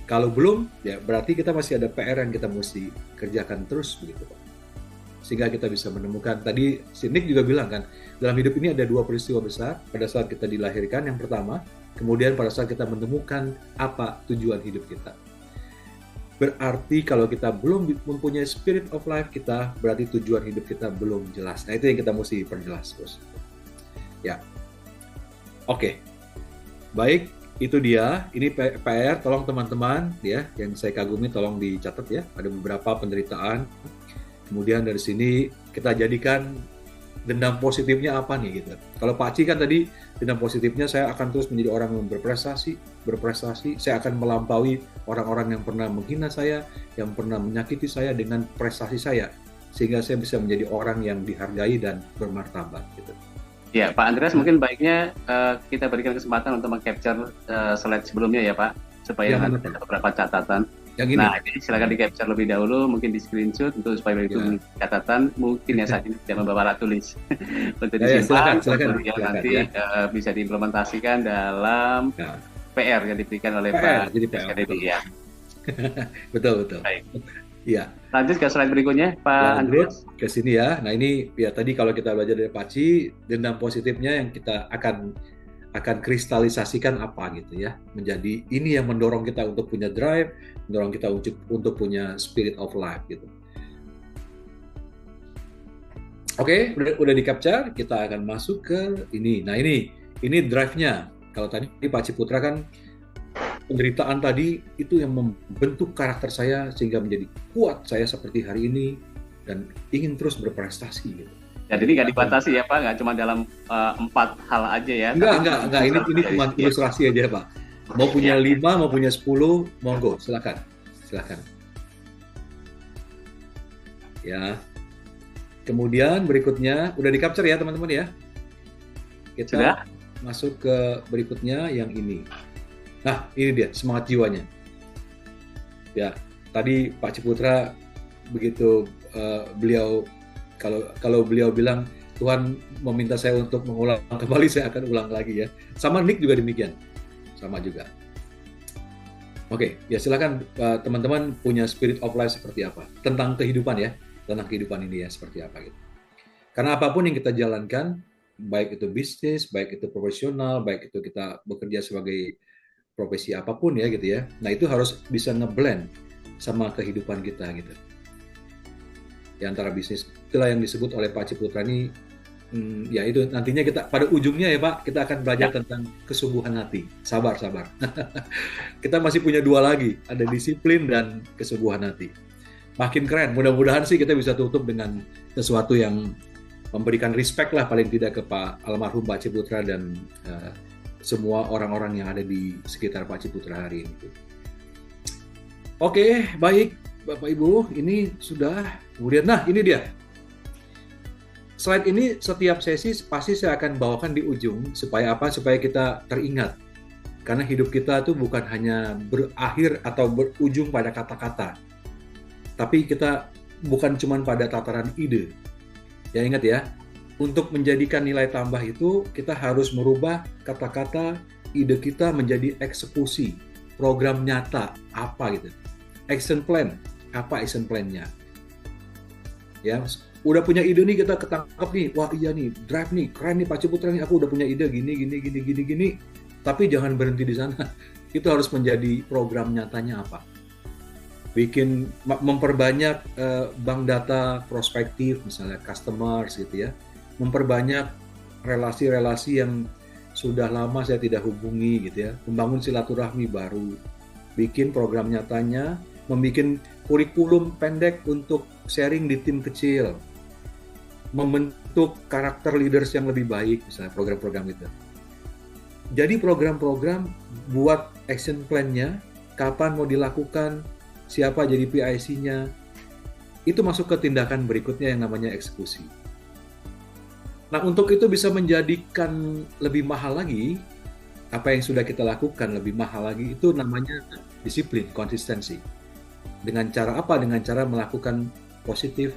Speaker 4: Kalau belum, ya berarti kita masih ada PR yang kita mesti kerjakan terus begitu, Pak. Sehingga kita bisa menemukan, tadi si Nick juga bilang kan, dalam hidup ini ada 2 peristiwa besar, pada saat kita dilahirkan yang pertama, kemudian pada saat kita menemukan apa tujuan hidup kita. Berarti kalau kita belum mempunyai spirit of life kita, berarti tujuan hidup kita belum jelas. Nah itu yang kita mesti perjelas, Bos. Ya, oke. Baik, itu dia. Ini PR, tolong teman-teman ya, yang saya kagumi tolong dicatat ya. Ada beberapa penderitaan. Kemudian dari sini kita jadikan dendam positifnya apa nih gitu. Kalau Pak Ci kan tadi dendam positifnya saya akan terus menjadi orang yang berprestasi, saya akan melampaui orang-orang yang pernah menghina saya, yang pernah menyakiti saya dengan prestasi saya, sehingga saya bisa menjadi orang yang dihargai dan bermartabat gitu.
Speaker 1: Ya, Pak Andreas, mungkin baiknya kita berikan kesempatan untuk meng-capture slide sebelumnya ya Pak, supaya nanti ada beberapa catatan.
Speaker 4: Yang ini.
Speaker 1: Nah, jadi silakan di-capture lebih dahulu, mungkin di-screenshot untuk supaya itu catatan, mungkin ya saat ini tidak membawa alat tulis. Untuk disimpan,
Speaker 4: silakan,
Speaker 1: nanti bisa diimplementasikan dalam PR yang diberikan oleh Pak Deddy ya.
Speaker 4: Betul.
Speaker 1: Baik.
Speaker 4: Iya.
Speaker 1: Lanjut ke slide berikutnya, Pak Andreas.
Speaker 4: Ke sini ya. Nah ini ya tadi kalau kita belajar dari Pak Ci, dendam positifnya yang kita akan kristalisasikan apa gitu ya, menjadi ini yang mendorong kita untuk punya drive, mendorong kita untuk punya spirit of life gitu. Oke, udah di capture, kita akan masuk ke ini. Nah ini drive-nya. Kalau tadi Pak Ciputra kan penderitaan tadi itu yang membentuk karakter saya sehingga menjadi kuat saya seperti hari ini dan ingin terus berprestasi gitu.
Speaker 1: Jadi nggak dibatasi ya Pak, nggak cuma dalam 4 hal aja ya?
Speaker 4: Enggak. Ini cuma ilustrasi aja Pak. Mau punya 5, mau punya 10, monggo, silakan. Ya. Kemudian berikutnya, udah di-capture ya teman-teman ya? Kita sudah masuk ke berikutnya yang ini. Nah, ini dia semangat jiwanya. Ya, tadi Pak Ciputra begitu beliau kalau beliau bilang Tuhan meminta saya untuk mengulang kembali, saya akan ulang lagi ya. Sama Nick juga demikian, sama juga. Oke, ya silakan teman-teman punya spirit of life seperti apa tentang kehidupan ya, tentang kehidupan ini ya seperti apa gitu. Karena apapun yang kita jalankan, baik itu bisnis, baik itu profesional, baik itu kita bekerja sebagai profesi apapun ya gitu ya. Nah itu harus bisa ngeblend sama kehidupan kita gitu. Di antara bisnis, itulah yang disebut oleh Pak Ciputra ini, ya itu nantinya kita pada ujungnya ya Pak, kita akan belajar tentang kesubuhan hati. Sabar. Kita masih punya 2 lagi, ada disiplin dan kesubuhan hati. Makin keren, mudah-mudahan sih kita bisa tutup dengan sesuatu yang memberikan respect lah paling tidak ke Pak almarhum Pak Ciputra dan semua orang-orang yang ada di sekitar Pak Ciputra hari ini. Oke, baik Bapak Ibu, ini sudah. Kemudian, nah ini dia. Slide ini setiap sesi pasti saya akan bawakan di ujung. Supaya apa? Supaya kita teringat. Karena hidup kita itu bukan hanya berakhir atau berujung pada kata-kata. Tapi kita bukan cuma pada tataran ide. Ya ingat ya, untuk menjadikan nilai tambah itu, kita harus merubah kata-kata, ide kita menjadi eksekusi. Program nyata, apa gitu. Action plan, apa action plan-nya? Ya, udah punya ide nih, kita ketangkep nih, wah iya nih, drive nih, keren nih Pak Ciputra nih, aku udah punya ide gini. Tapi jangan berhenti di sana. Itu harus menjadi program nyatanya apa? Memperbanyak bank data prospektif, misalnya customers gitu ya. Memperbanyak relasi-relasi yang sudah lama saya tidak hubungi gitu ya. Membangun silaturahmi baru. bikin program nyatanya, membuat kurikulum pendek untuk sharing di tim kecil, membentuk karakter leaders yang lebih baik, misalnya program-program itu. Jadi program-program buat action plan-nya, kapan mau dilakukan, siapa jadi PIC-nya, itu masuk ke tindakan berikutnya yang namanya eksekusi. Nah, untuk itu bisa menjadikan lebih mahal lagi, apa yang sudah kita lakukan lebih mahal lagi, itu namanya disiplin, konsistensi. Dengan cara apa? Dengan cara melakukan positif,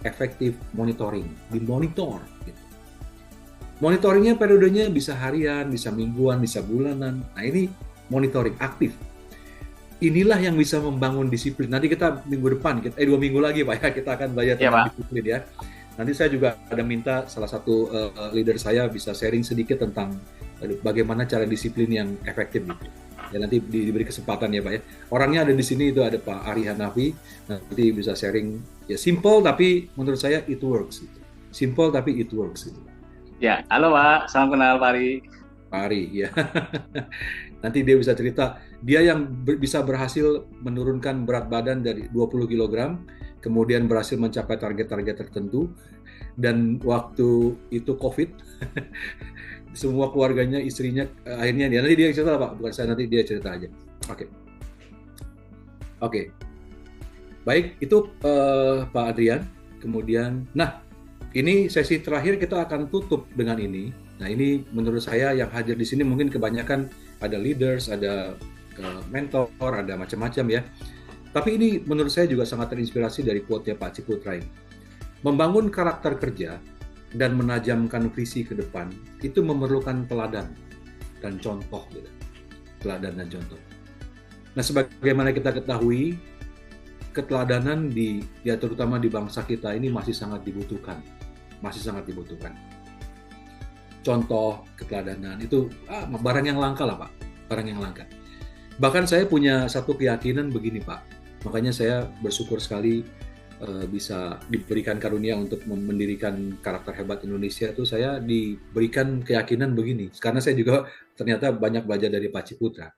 Speaker 4: efektif monitoring, dimonitor. Gitu. Monitoringnya periodenya bisa harian, bisa mingguan, bisa bulanan. Nah, ini monitoring aktif. Inilah yang bisa membangun disiplin. Nanti kita minggu depan, 2 minggu lagi Pak ya, kita akan belajar tentang disiplin ya. Nanti saya juga ada minta salah satu leader saya bisa sharing sedikit tentang bagaimana cara disiplin yang efektif gitu. Ya nanti diberi kesempatan ya Pak ya. Orangnya ada di sini, itu ada Pak Ari Hanafi, nanti bisa sharing ya, simple tapi menurut saya it works gitu. Simple tapi it works gitu.
Speaker 1: Ya, halo Pak, salam kenal Pak Ari.
Speaker 4: Pak Ari ya. Nanti dia bisa cerita, dia yang bisa berhasil menurunkan berat badan dari 20 kg, kemudian berhasil mencapai target-target tertentu, dan waktu itu COVID, semua keluarganya, istrinya, akhirnya dia, nanti dia cerita Pak, bukan saya, nanti dia cerita aja. Oke. Baik, itu Pak Adrian. Kemudian, nah, ini sesi terakhir kita akan tutup dengan ini. Nah, ini menurut saya yang hadir di sini mungkin kebanyakan ada leaders, ada mentor, ada macam-macam ya. Tapi ini menurut saya juga sangat terinspirasi dari quote-nya Pak Ciputra ini. Membangun karakter kerja dan menajamkan visi ke depan itu memerlukan teladan dan contoh gitu. Teladan dan contoh. Nah, sebagaimana kita ketahui, keteladanan ya terutama di bangsa kita ini masih sangat dibutuhkan. Contoh keteladanan itu barang yang langka lah Pak, barang yang langka. Bahkan saya punya satu keyakinan begini Pak, makanya saya bersyukur sekali bisa diberikan karunia untuk mendirikan karakter hebat Indonesia. Itu saya diberikan keyakinan begini, karena saya juga ternyata banyak belajar dari Pak Ciputra.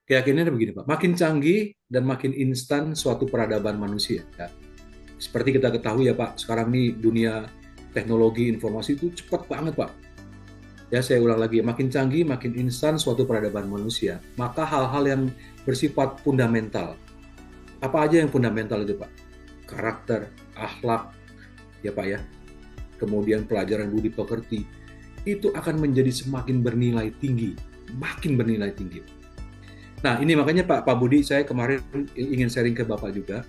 Speaker 4: Keyakinannya begini Pak, makin canggih dan makin instan suatu peradaban manusia. Ya. Seperti kita ketahui ya Pak, sekarang nih dunia teknologi informasi itu cepat banget Pak. Ya, saya ulang lagi, makin canggih, makin instan suatu peradaban manusia. Maka hal-hal yang bersifat fundamental. Apa aja yang fundamental itu Pak? Karakter, akhlak, ya Pak ya. Kemudian pelajaran budi pekerti. Itu akan menjadi semakin bernilai tinggi. Makin bernilai tinggi. Nah, ini makanya Pak Budi, saya kemarin ingin sharing ke Bapak juga.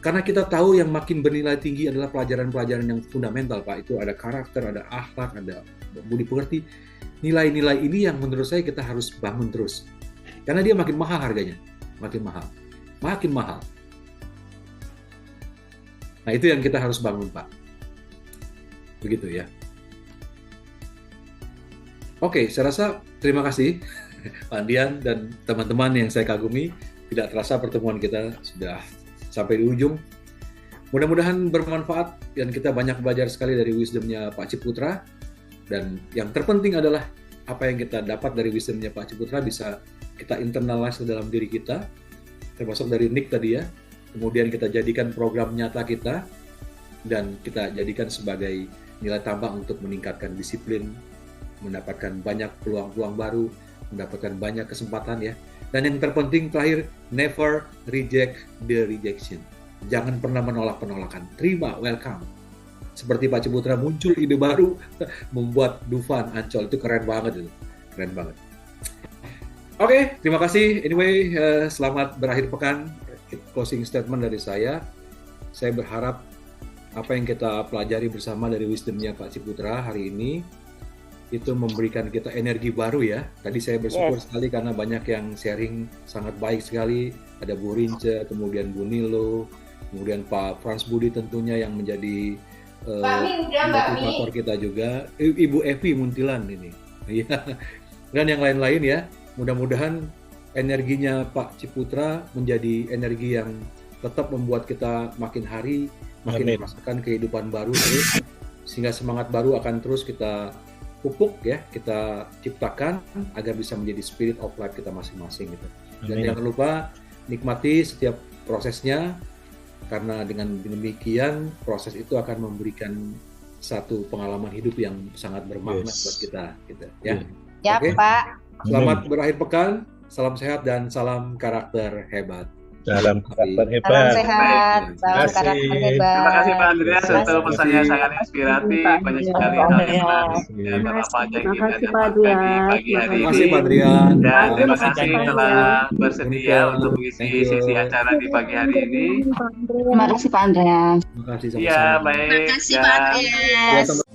Speaker 4: Karena kita tahu yang makin bernilai tinggi adalah pelajaran-pelajaran yang fundamental, Pak. Itu ada karakter, ada akhlak, ada budi pekerti. Nilai-nilai ini yang menurut saya kita harus bangun terus. Karena dia makin mahal harganya. Makin mahal. Nah, itu yang kita harus bangun, Pak. Begitu ya. Oke, saya rasa terima kasih Pak Andian dan teman-teman yang saya kagumi. Tidak terasa pertemuan kita sudah sampai di ujung. Mudah-mudahan bermanfaat dan kita banyak belajar sekali dari wisdom-nya Pak Ciputra. Dan yang terpenting adalah apa yang kita dapat dari wisdom-nya Pak Ciputra bisa kita internalize ke dalam diri kita, termasuk dari Nick tadi ya. Kemudian kita jadikan program nyata kita dan kita jadikan sebagai nilai tambah untuk meningkatkan disiplin, mendapatkan banyak peluang-peluang baru, mendapatkan banyak kesempatan ya. Dan yang terpenting terakhir, never reject the rejection. Jangan pernah menolak penolakan. Terima, welcome. Seperti Pak Ciputra muncul ide baru, membuat Dufan Ancol. Itu keren banget itu. Keren banget. Oke, terima kasih. Anyway, selamat berakhir pekan. Closing statement dari saya. Saya berharap apa yang kita pelajari bersama dari wisdom-nya Pak Ciputra hari ini itu memberikan kita energi baru ya. Tadi saya bersyukur sekali karena banyak yang sharing sangat baik sekali. Ada Bu Rince, kemudian Bu Nilo, kemudian Pak Frans Budi tentunya yang menjadi motivator kita juga. Ibu Evi Muntilan ini. Dan yang lain-lain ya. Mudah-mudahan energinya Pak Ciputra menjadi energi yang tetap membuat kita makin hari makin merasakan kehidupan baru terus, sehingga semangat baru akan terus kita pupuk ya, kita ciptakan agar bisa menjadi spirit of life kita masing-masing gitu. Dan
Speaker 6: Amin.
Speaker 4: jangan lupa nikmati setiap prosesnya, karena dengan demikian proses itu akan memberikan satu pengalaman hidup yang sangat bermakna
Speaker 6: Yes.
Speaker 4: buat kita gitu ya.
Speaker 7: Ya,
Speaker 4: Oke.
Speaker 7: Pak.
Speaker 4: Selamat berakhir pekan, salam sehat dan salam karakter hebat.
Speaker 6: Salam karakter
Speaker 7: Salam
Speaker 6: hebat.
Speaker 7: sehat,
Speaker 4: Terima
Speaker 7: salam
Speaker 6: kasih.
Speaker 7: karakter hebat.
Speaker 1: Terima kasih Pak Andreas
Speaker 7: Terima
Speaker 1: untuk
Speaker 7: kasih.
Speaker 1: pesannya sangat inspiratif, banyak sekali hal yang menarik dan apa aja yang kita dapatkan di pagi hari
Speaker 4: Terima kasih
Speaker 1: ini.
Speaker 4: Pak Adrian.
Speaker 1: Dan terima
Speaker 6: kasih,
Speaker 1: kasih
Speaker 6: Pak
Speaker 1: telah bersedia untuk mengisi
Speaker 4: Thank you.
Speaker 1: sesi acara di pagi hari ini.
Speaker 7: Terima kasih Pak Andreas.
Speaker 4: Terima kasih
Speaker 1: Iya,
Speaker 4: sama-sama.
Speaker 1: baik.
Speaker 3: Terima kasih
Speaker 1: Dan-
Speaker 3: Pak
Speaker 4: Ya,
Speaker 3: Andreas.
Speaker 4: sama-